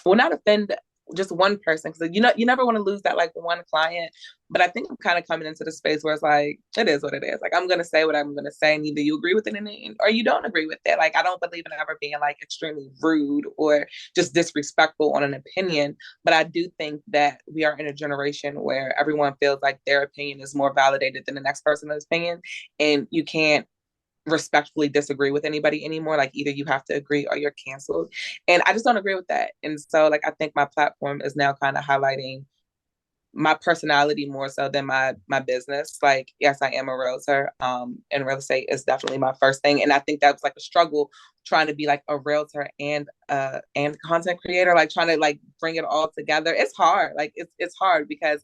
will not offend just one person because you never want to lose that like one client. But I think I'm kind of coming into the space where it's like it is what it is. Like I'm gonna say what I'm gonna say, and either you agree with it or you don't agree with it. Like I don't believe in ever being like extremely rude or just disrespectful on an opinion. But I do think that we are in a generation where everyone feels like their opinion is more validated than the next person's opinion, and you can't respectfully disagree with anybody anymore. Like either you have to agree or you're canceled. And I just don't agree with that. And so like I think my platform is now kind of highlighting my personality more so than my business. Like, yes, I am a realtor. And real estate is definitely my first thing. And I think that was like a struggle trying to be like a realtor and content creator, like trying to like bring it all together. It's hard. Like it's hard because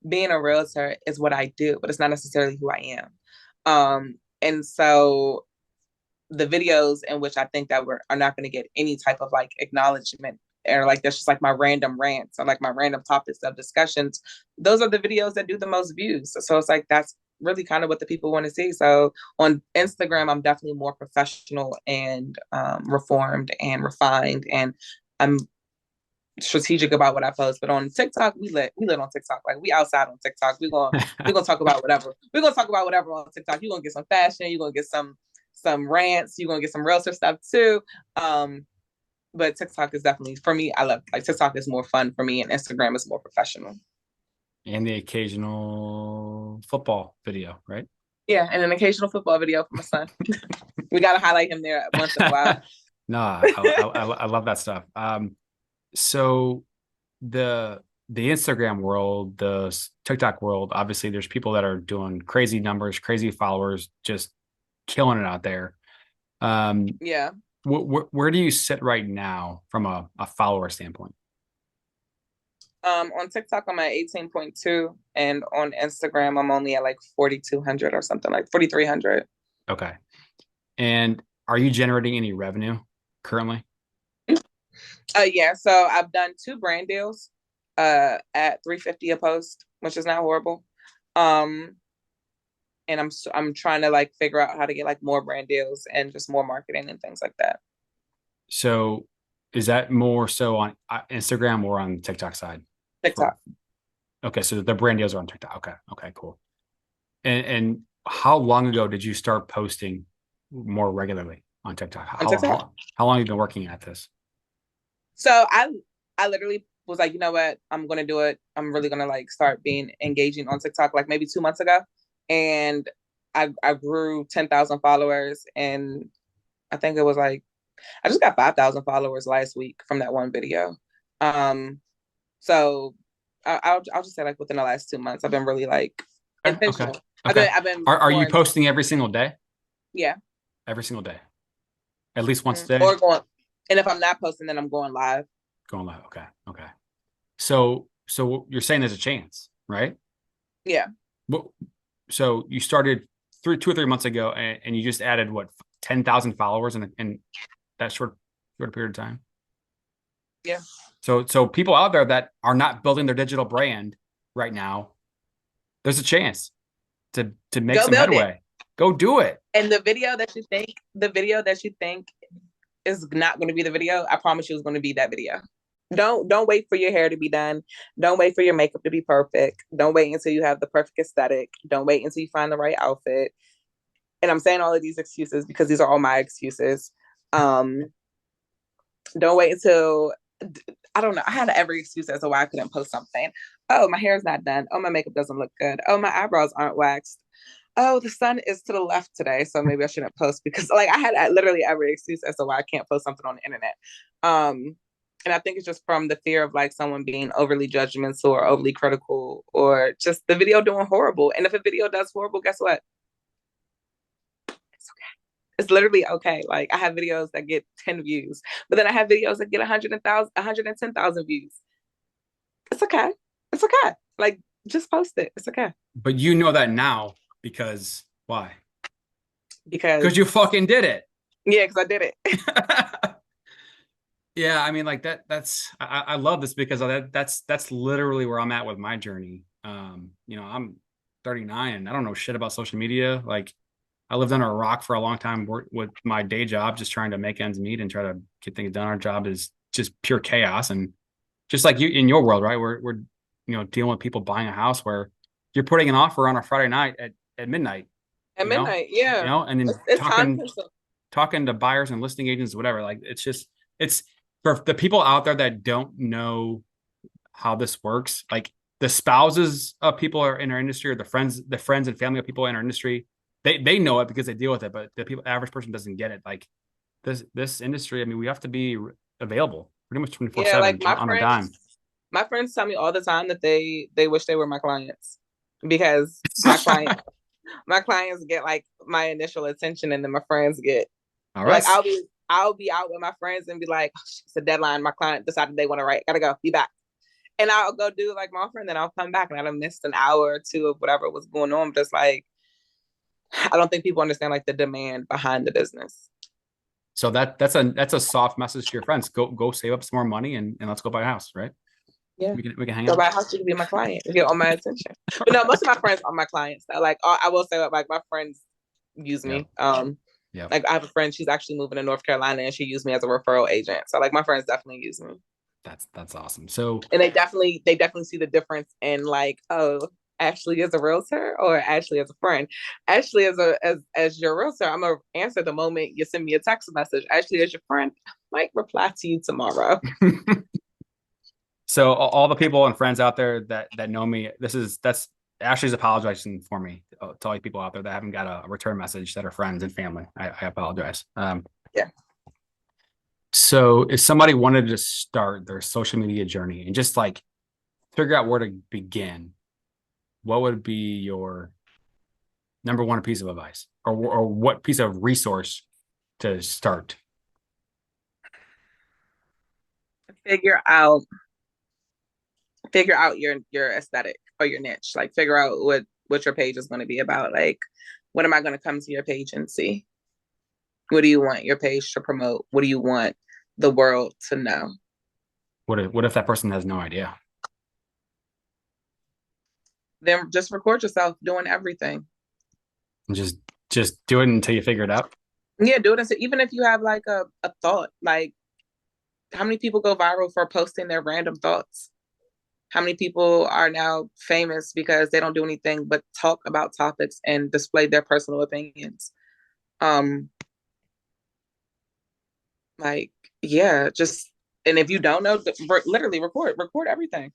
being a realtor is what I do, but it's not necessarily who I am. And so the videos in which I think that are not going to get any type of like acknowledgement or like that's just like my random rants or like my random topics of discussions. Those are the videos that do the most views. So it's like that's really kind of what the people want to see. So on Instagram, I'm definitely more professional and reformed and refined, and I'm strategic about what I post. But on TikTok, we lit on TikTok. Like we outside on TikTok. We're gonna talk about whatever. We're gonna talk about whatever on TikTok. You're gonna get some fashion, you're gonna get some rants, you're gonna get some realtor stuff too. But TikTok is definitely for me, I love like TikTok is more fun for me and Instagram is more professional. And the occasional football video, right? Yeah, and an occasional football video for my son. We gotta highlight him there once in a while. No, I love that stuff. So the the Instagram world, the TikTok world, obviously there's people that are doing crazy numbers, crazy followers, just killing it out there. Um, Yeah. where do you sit right now from a follower standpoint? On TikTok, I'm at 18.2, and on Instagram, I'm only at like 4,200 or something like 4,300. Okay. And are you generating any revenue currently? Yeah, so I've done two brand deals at 350 a post, which is not horrible. Um, and I'm trying to like figure out how to get like more brand deals and just more marketing and things like that. So is that more so on Instagram or on TikTok side? For TikTok. okay, so the brand deals are on TikTok. Okay, okay, cool. And how long ago did you start posting more regularly on TikTok? On TikTok. How long have you been working at this? So I literally was like, you know what, I'm gonna do it. I'm really gonna like start being engaging on TikTok like maybe 2 months ago. And I grew 10,000 followers, and I think it was like I just got 5,000 followers last week from that one video. Um, so I'll just say like within the last 2 months, I've been really like Okay, okay, intentional. okay. I've been Are more you intentional. posting every single day? Yeah. Every single day, at least once a day, Or going, and if I'm not posting, then I'm going live. going live. Okay, okay. So you're saying there's a chance, right? Yeah. What, so you started 2 or 3 months ago, and you just added what 10,000 followers in that short period of time. Yeah. So people out there that are not building their digital brand right now, there's a chance to make Go some build it. headway. Go do it. And the video that you think is not going to be the video, I promise you, is going to be that video. Don't wait for your hair to be done. Don't wait for your makeup to be perfect. Don't wait until you have the perfect aesthetic. Don't wait until you find the right outfit. And I'm saying all of these excuses because these are all my excuses. Um, don't wait until I don't know. I had every excuse as to why I couldn't post something. Oh, my hair's not done. Oh, my makeup doesn't look good. Oh, my eyebrows aren't waxed. Oh, the sun is to the left today, so maybe I shouldn't post because like I had literally every excuse as to why I can't post something on the internet. Um, and I think it's just from the fear of like someone being overly judgmental or overly critical or just the video doing horrible. And if a video does horrible, guess what? It's okay. It's literally okay. Like I have videos that get 10 views, but then I have videos that get 110,000 views. It's okay. It's okay. Like just post it. It's okay. But you know that now because why? Because Because you fucking did it. yeah, because I did it. Yeah, I mean, like I love this because that's literally where I'm at with my journey. I'm 39 and I don't know shit about social media. Like I lived under a rock for a long time with my day job, just trying to make ends meet and try to get things done. Our job is just pure chaos. And just like you in your world, right? We're dealing with people buying a house where you're putting an offer on a Friday night at midnight, At you know, midnight, yeah. and then It's time talking consuming. talking to buyers and listing agents, whatever. Like it's for the people out there that don't know how this works, like the spouses of people are in our industry or the friends and family of people in our industry, they know it because they deal with it, but the people average person doesn't get it. Like this industry, I mean, we have to be available pretty much Yeah, like 24/7 on a dime. my friends tell me all the time that they wish they were my clients because my clients get like my initial attention and then my friends get All like right. I'll be out with my friends and be like, oh, it's a deadline. My client decided they want to write. Gotta go. Be back. And I'll go do like my offer and then I'll come back and I'd have missed an hour or two of whatever was going on. Just like I don't think people understand like the demand behind the business. So that's a soft message to your friends. Go save up some more money and let's go buy a house, right? Yeah. We can hang So out. about how she can be my client and get all my attention. But no, most of my friends are my clients. Like I will say like my friends use Yeah. me. Yeah. Like I have a friend, she's actually moving to North Carolina and she used me as a referral agent. So like my friends definitely use me. That's awesome. So And they definitely see the difference in like, oh, Ashley is a realtor or Ashley as a friend. Ashley as your realtor, I'm gonna answer the moment you send me a text message. Ashley as your friend, I might reply to you tomorrow. so all the people and friends out there that know me, that's Ashley's apologizing for me to all you people out there that haven't got a return message that are friends and family. I apologize. Yeah. So if somebody wanted to start their social media journey and just like figure out where to begin, what would be your number one piece of advice or what piece of resource to start? Figure out figure out your aesthetic or your niche. Like figure out what your page is going to be about. Like what am I going to come to your page and see? What do you want your page to promote? What do you want the world to know? What if that person has no idea? Then just record yourself doing everything. And just do it until you figure it out. Yeah, do it. Even if you have like a thought, like how many people go viral for posting their random thoughts? How many people are now famous because they don't do anything but talk about topics and display their personal opinions? Um, like, yeah, just and if you don't know, literally record everything.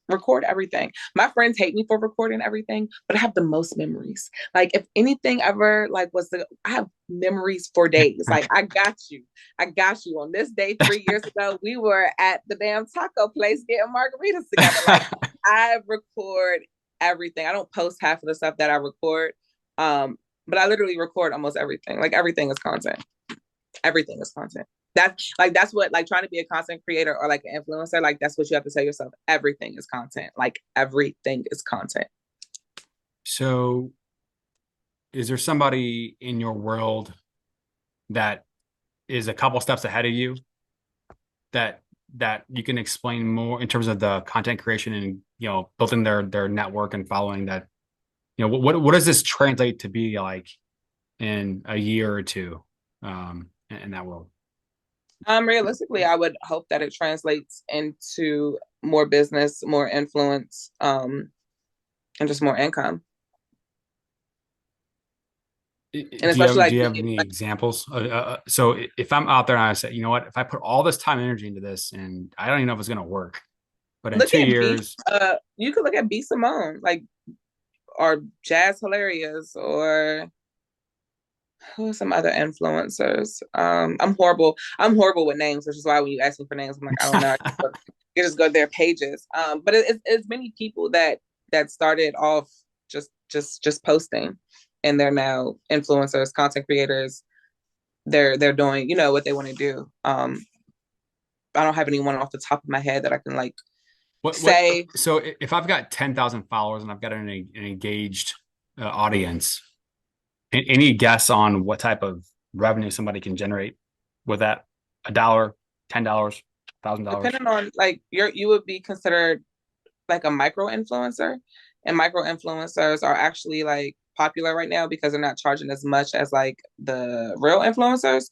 My friends hate me for recording everything, but I have the most memories. Like, if anything ever like I have memories for days. Like, I got you. On this day 3 years ago, we were at the damn taco place getting margaritas together. Like, I record everything. I don't post half of the stuff that I record, but I literally record almost everything. Like, everything is content. Everything is content. That's what like trying to be a content creator or like an influencer, like that's what you have to tell yourself. Everything is content. Like everything is content. So is there somebody in your world that is a couple steps ahead of you that you can explain more in terms of the content creation and building their network and following that? What does this translate to be like in a year or two in that world? Realistically, I would hope that it translates into more business, more influence, and just more income. And especially Do like you have any examples? So if I'm out there and I say, you know what, if I put all this time and energy into this, and I don't even know if it's going to work, but in look two at B. years, You could look at B Simone, like or Jazz Hilarious, or who are some other influencers? I'm horrible. I'm horrible with names, which is why when you ask me for names, I'm like, I don't know. You just go to their pages. But it's many people that started off just posting, and they're now influencers, content creators. They're doing what they want to do. I don't have anyone off the top of my head that I can like what? say. So if I've got 10,000 followers and I've got an engaged audience, any guess on what type of revenue somebody can generate with that? A dollar, $10, $1,000? Depending on like you would be considered like a micro influencer, and micro influencers are actually like popular right now because they're not charging as much as like the real influencers.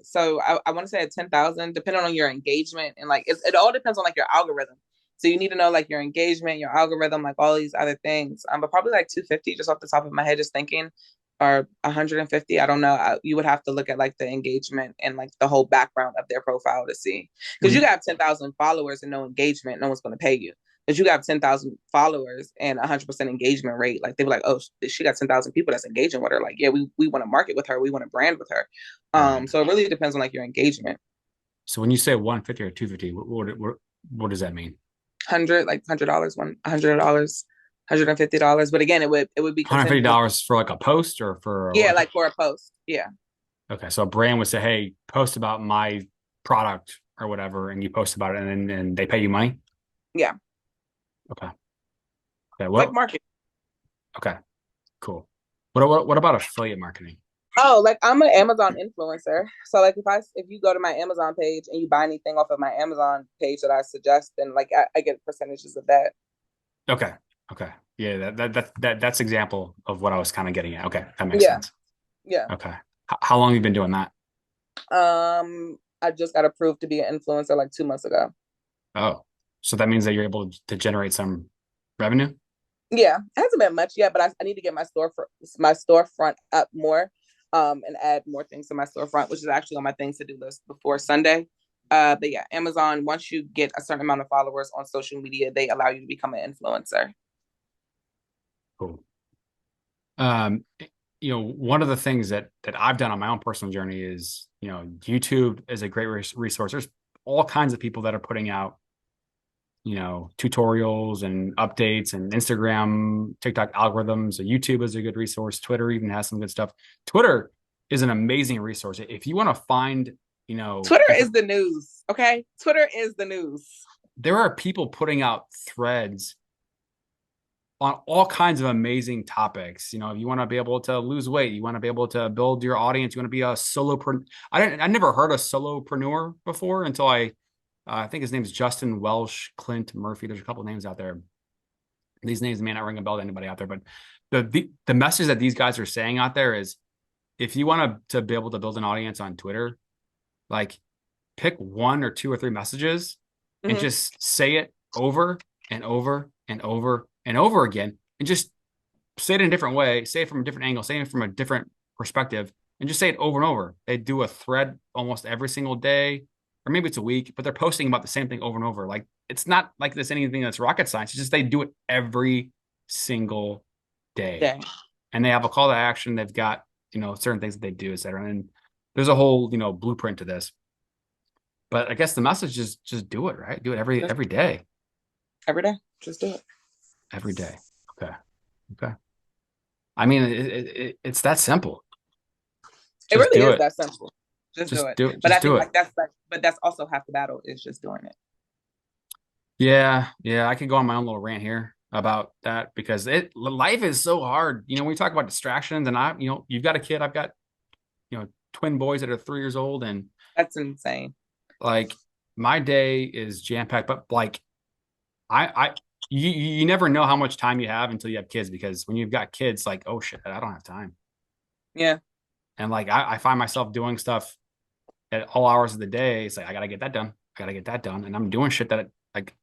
So I want to say at 10,000, depending on your engagement, and like it all depends on like your algorithm. So you need to know like your engagement, your algorithm, like all these other things. But probably like 250 just off the top of my head, just thinking, or 150. I don't know. You would have to look at like the engagement and like the whole background of their profile to see. Because you got 10,000 followers and no engagement, no one's going to pay you. But you got 10,000 followers and 100% engagement rate. Like they were like, oh, she got 10,000 people that's engaging with her. Like, yeah, we want to market with her. We want to brand with her. Right. So it really depends on like your engagement. So when you say 150 or 250, what does that mean? 100, like $100, $100, $150. But again, it would be contingent. $150 for like a post or for Yeah, like like for a post. Yeah. okay, so a brand would say, "Hey, post about my product or whatever," and you post about it, and then they pay you money. Yeah. Okay, okay, It's like well, marketing. okay, cool. What about affiliate marketing? Oh, like I'm an Amazon influencer. So like if you go to my Amazon page and you buy anything off of my Amazon page that I suggest, then like I get percentages of that. Okay, okay, yeah, that's example of what I was kind of getting at. Okay, that makes Yeah. sense. Yeah. Okay, how long have you been doing that? I just got approved to be an influencer like 2 months ago. Oh, so that means that you're able to generate some revenue. Yeah, it hasn't been much yet, but I need to get my storefront up more, and add more things to my storefront, which is actually on my things to do list before Sunday. But yeah, Amazon, once you get a certain amount of followers on social media, they allow you to become an influencer. Cool. Um, one of the things that I've done on my own personal journey is, YouTube is a great resource. There's all kinds of people that are putting out, tutorials and updates and Instagram, TikTok algorithms. So YouTube is a good resource. Twitter even has some good stuff. Twitter is an amazing resource. If you want to find, Twitter is the news. Okay. Twitter is the news. there are people putting out threads on all kinds of amazing topics. If you want to be able to lose weight, you want to be able to build your audience, you want to be a solopreneur. I never heard of solopreneur before until I think his name is Justin Welsh, Clint Murphy. There's a couple of names out there. These names may not ring a bell to anybody out there, but the message that these guys are saying out there is, if you want to be able to build an audience on Twitter, like pick one or two or three messages and Mm-hmm. just say it over and over and over and over again, and just say it in a different way, say it from a different angle, say it from a different perspective, and just say it over and over. They do a thread almost every single day, or maybe it's a week, but they're posting about the same thing over and over. Like, it's not like this anything that's rocket science. It's just they do it every single day. Dang. And they have a call to action. They've got, certain things that they do, et cetera. And there's a whole, blueprint to this. But I guess the message is just do it, right? Do it Just every day. every day. Just do it. Every day. Okay. Okay. I mean, it's that simple. It Just really do is it. that simple. Just do Just it. do it. But I Just do think it. but that's also half the battle is just doing it. Yeah, yeah. I could go on my own little rant here about that because life is so hard. When we talk about distractions, and you've got a kid, I've got, twin boys that are 3 years old, and That's insane. like my day is jam packed. But like I you never know how much time you have until you have kids, because when you've got kids, like, oh shit, I don't have time. Yeah. And like I find myself doing stuff at all hours of the day, it's like, I got to get that done. I got to get that done. And I'm doing shit that like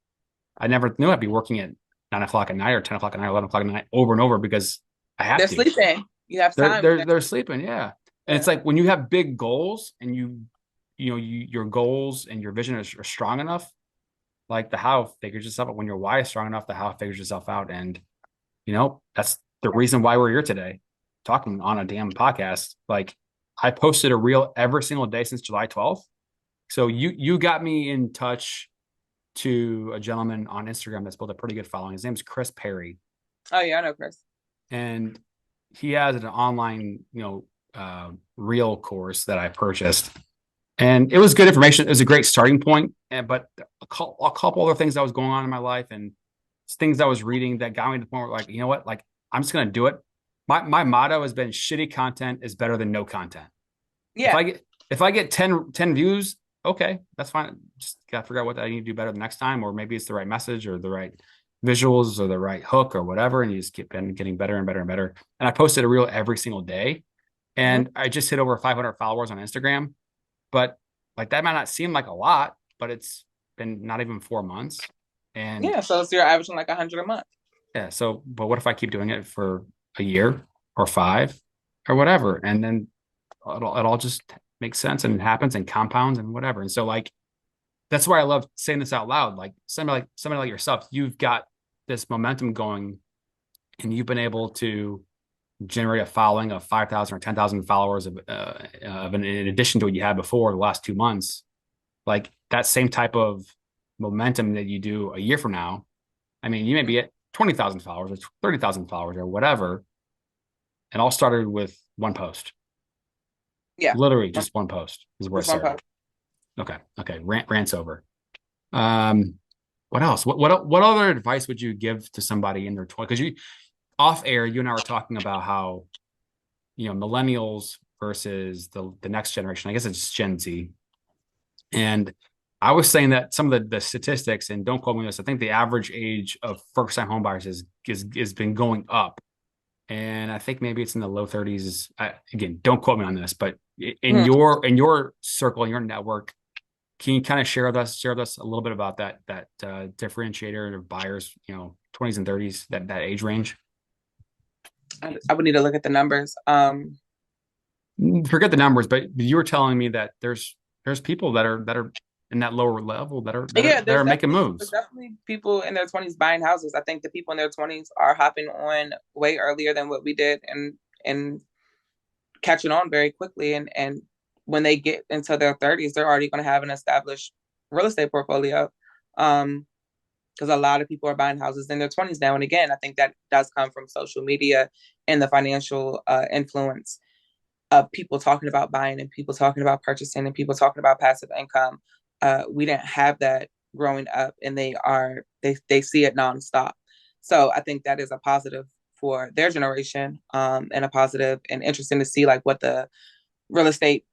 I never knew I'd be working at 9 o'clock at night or 10 o'clock at night, 11 o'clock at night over and over because I have They're to. sleeping. You have time. They're sleeping. Yeah. And Yeah. it's like when you have big goals and your goals and your vision are strong enough, like the how figures itself out. When your why is strong enough, the how figures itself out. And that's the reason why we're here today, talking on a damn podcast. Like I posted a reel every single day since July 12th. So you got me in touch to a gentleman on Instagram that's built a pretty good following. His name's Chris Perry, Oh yeah, I know, Chris. and he has an online, reel course that I purchased, and it was good information. It was a great starting point, but a couple other things that was going on in my life and things I was reading that got me to the point where, like, you know what, like I'm just gonna do it. My motto has been shitty content is better than no content. If Yeah. I get if I get 10 views, okay, that's fine. Just gotta figure out what I need to do better the next time, or maybe it's the right message or the right visuals or the right hook or whatever, and you just keep getting better and better and better. And I posted a reel every single day, Hmm. and I just hit over 500 followers on Instagram. But like that might not seem like a lot, but it's been not even 4 months. And Yeah. So you're averaging like 100 a month. yeah, so but what if I keep doing it for a year or five or whatever, and then it all just makes sense and happens and compounds and whatever. And so like that's why I love saying this out loud. Like somebody like yourself, you've got this momentum going, and you've been able to generate a following of 5,000 or 10,000 followers in addition to what you had before the last 2 months. Like that same type of momentum that you do a year from now. I mean, you may be at 20,000 followers or 30,000 followers or whatever. It all started with one post. Yeah. Literally just one post is where it Just one started. post. Okay. Okay. Rants over. Um, what else? What other advice would you give to somebody in their 20s? Because you off air, you and I were talking about how millennials versus the next generation. I guess it's Gen Z. And I was saying that some of the statistics, and don't quote me on this, I think the average age of first time home buyers is been going up. And I think maybe it's in the low 30s. Again, don't quote me on this, but in Mhm. your circle, in your network, can you kind of share with us a little bit about that differentiator of buyers, 20s and 30s, that age range? I would need to look at the numbers. Forget the numbers, but you were telling me that there's people that are in that lower level that are that are Yeah, that are making there's moves. definitely people in their 20s buying houses. I think the people in their 20s are hopping on way earlier than what we did, and catching on very quickly. And when they get into their 30s, they're already going to have an established real estate portfolio. Because a lot of people are buying houses in their 20s now. And again, I think that does come from social media and the financial influence of people talking about buying and people talking about purchasing and people talking about passive income. We didn't have that growing up, and they see it nonstop. So I think that is a positive for their generation, and a positive and interesting to see like what the real estate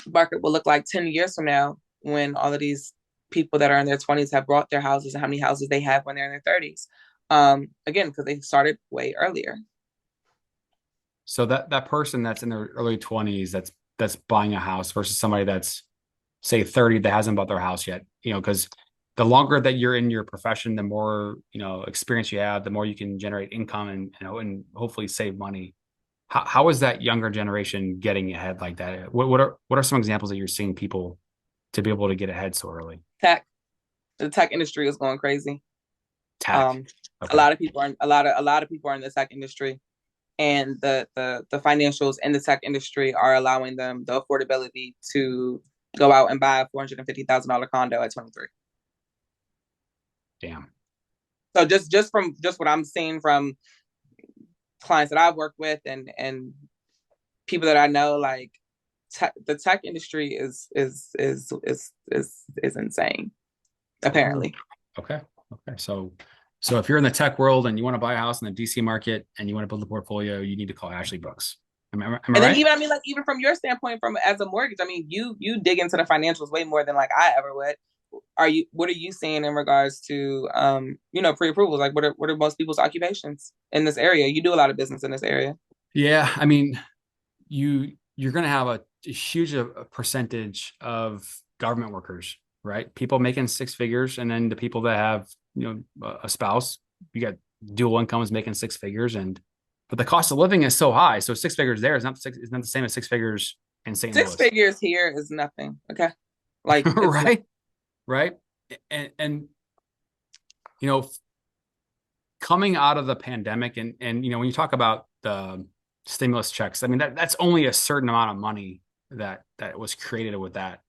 market will look like 10 years from now when all of these people that are in their 20s have brought their houses and how many houses they have when they're in their 30s. Again, because they started way earlier. So that person that's in their early 20s that's buying a house versus somebody that's say 30 that hasn't bought their house yet, because the longer that you're in your profession, the more experience you have, the more you can generate income and hopefully save money. How is that younger generation getting ahead like that? What are some examples that you're seeing people to be able to get ahead so early? Tech, the tech industry is going crazy. Tech. Um, a Okay. lot of people are a lot of people are in the tech industry, and the financials in the tech industry are allowing them the affordability to go out and buy a $450,000 condo at 23. Damn. So just from just what I'm seeing from clients that I've worked with and people that I know, like the tech industry is insane. Ooh. Apparently, Okay. Okay. So if you're in the tech world and you want to buy a house in the DC market and you want to build a portfolio, you need to call Ashley Brooks. Am I and then right? even I mean, like even from your standpoint, from as a mortgage, I mean, you dig into the financials way more than like I ever would. What are you seeing in regards to pre-approvals? Like what are most people's occupations in this area? You do a lot of business in this area. Yeah. I mean, you're going to have a huge a percentage of government workers, right? People making six figures, and then the people that have, a spouse, you got dual incomes making six figures, and but the cost of living is so high. So six figures there is not the same as six figures in St. Six Louis, figures here is nothing. Okay. Like it's not. right? Right. And you know, coming out of the pandemic, and when you talk about the stimulus checks, I mean that's only a certain amount of money that was created with that,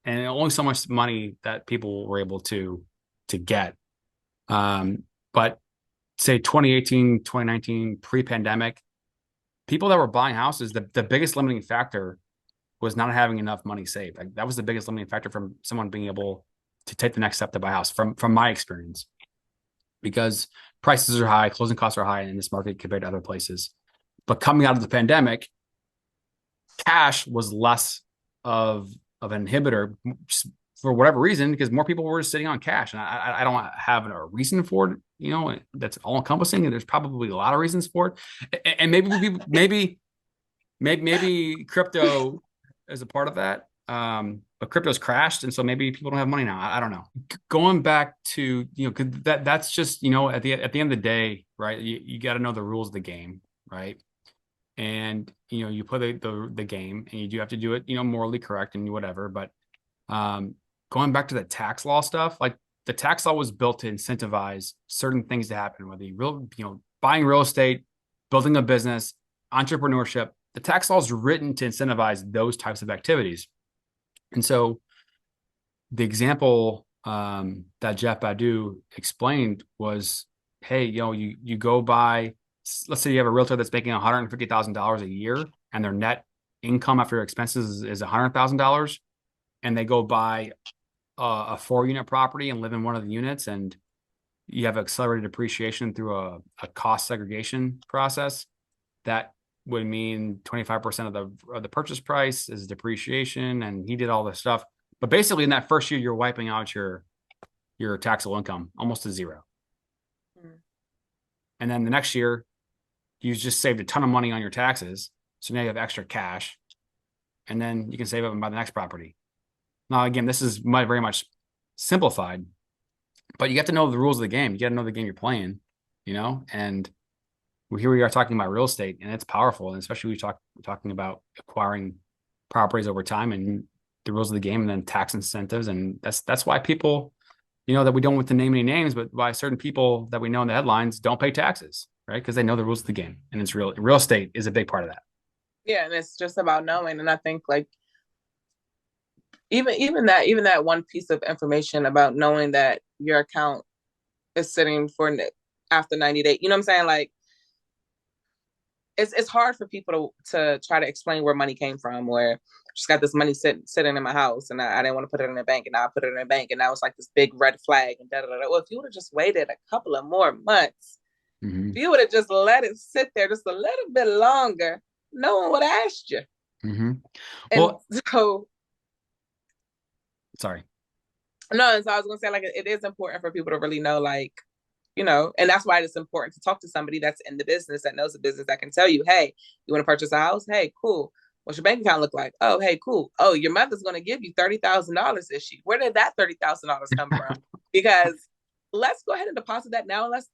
and only so much money that people were able to get. But say 2018, 2019, pre-pandemic, people that were buying houses, the biggest limiting factor was not having enough money saved. Like that was the biggest limiting factor from someone being able to take the next step to buy a house, from my experience, because prices are high, closing costs are high in this market compared to other places. But coming out of the pandemic, cash was less of an inhibitor for whatever reason, because more people were sitting on cash, and I don't have a reason for it. That's all encompassing, and there's probably a lot of reasons for it, and maybe crypto is a part of that. But crypto's crashed, and so maybe people don't have money now. I don't know. Going back to, 'cause that's just, at the end of the day, right? You got to know the rules of the game, right? And you play the game, and you do have to do it, morally correct and whatever. But going back to the tax law stuff, like the tax law was built to incentivize certain things to happen, whether buying real estate, building a business, entrepreneurship. The tax law is written to incentivize those types of activities. And so the example that Jeff Badu explained was, hey, you go buy, let's say you have a realtor that's making $150,000 a year, and their net income after expenses is $100,000, and they go buy a 4-unit property and live in one of the units, and you have accelerated depreciation through a cost segregation process. That would mean 25% of the purchase price is depreciation, and he did all this stuff. But basically, in that first year, you're wiping out your taxable income almost to zero. Mm. And then the next year, you just saved a ton of money on your taxes. So now you have extra cash, and then you can save up and buy the next property. Now, again, this is very much simplified, but you have to know the rules of the game. You got to know the game you're playing, and here we are talking about real estate, and it's powerful. And especially we're talking about acquiring properties over time and the rules of the game, and then tax incentives. And that's why people, that we don't want to name any names, but why certain people that we know in the headlines don't pay taxes, right? Because they know the rules of the game, and it's real estate is a big part of that. Yeah, and it's just about knowing. And I think like even that one piece of information about knowing that your account is sitting for after 90 days, you know what I'm saying? Like it's hard for people to try to explain where money came from, where just got this money sitting in my house, and I didn't want to put it in a bank, and now I put it in a bank, and now it's like this big red flag, and da da da. Well, if you would have just waited a couple of more months, Mm-hmm. if you would have just let it sit there just a little bit longer, no one would have asked you. Mm-hmm. And Well, so sorry. no, and so I was gonna say like it is important for people to really know, like, and that's why it's important to talk to somebody that's in the business, that knows the business, that can tell you, hey, you want to purchase a house? Hey, cool. What's your bank account look like? Oh, hey, cool. Oh, your mother's going to give you $30,000, is she? Where did that $30,000 come from? Because let's go ahead and deposit that now. Let's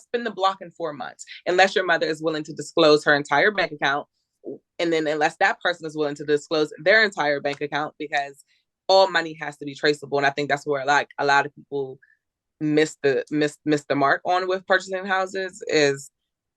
spin the block in 4 months, unless your mother is willing to disclose her entire bank account, and then unless that person is willing to disclose their entire bank account, because all money has to be traceable. And I think that's where like a lot of people miss the mark on with purchasing houses, is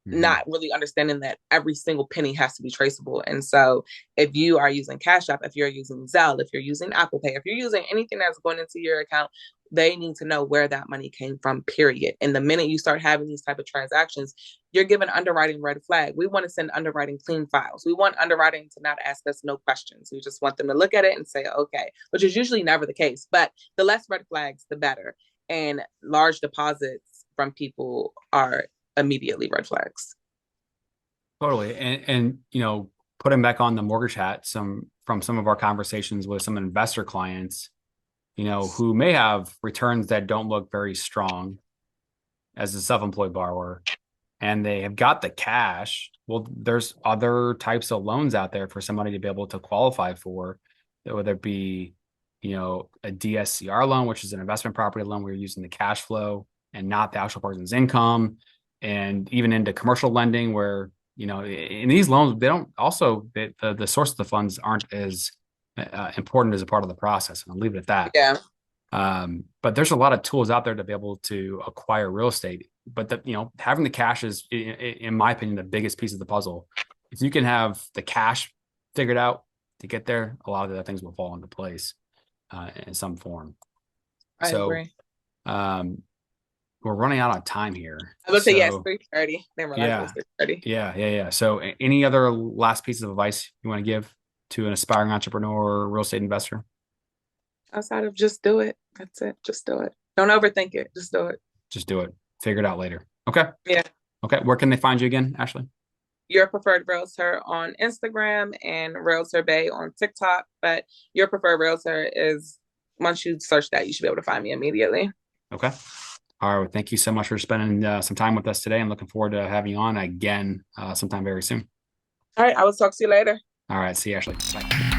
Mm-hmm. not really understanding that every single penny has to be traceable. And so if you are using Cash App, if you're using Zelle, if you're using Apple Pay, if you're using anything that's going into your account, they need to know where that money came from, period. And the minute you start having these type of transactions, you're given underwriting red flag. We want to send underwriting clean files. We want underwriting to not ask us no questions. We just want them to look at it and say, okay, which is usually never the case. But the less red flags, the better. And large deposits from people are immediately red flags. Totally. And putting back on the mortgage hat, from some of our conversations with some investor clients, who may have returns that don't look very strong as a self-employed borrower. and they have got the cash, well, there's other types of loans out there for somebody to be able to qualify for, whether it be, a DSCR loan, which is an investment property loan where you're using the cash flow and not the actual person's income, and even into commercial lending where, in these loans, they don't also, the source of the funds aren't as important as a part of the process. And I'll leave it at that. Yeah. But there's a lot of tools out there to be able to acquire real estate. But having the cash is, in my opinion, the biggest piece of the puzzle. If you can have the cash figured out to get there, a lot of the other things will fall into place in some form. I So, agree. we're running out of time here. I would say yes, 3:30. Didn't realize it was 3:30. Yeah. So, any other last pieces of advice you want to give to an aspiring entrepreneur or real estate investor? Outside of just do it. That's it. Just do it. Don't overthink it. Just do it. Just do it. Figure it out later. Okay. Yeah. Okay. Where can they find you again, Ashley? Your Preferred Realtor on Instagram and Realtor Bay on TikTok. But Your Preferred Realtor is, once you search that, you should be able to find me immediately. Okay. All right. Well, thank you so much for spending some time with us today. I'm looking forward to having you on again sometime very soon. All right. I will talk to you later. All right. See you, Ashley. Bye.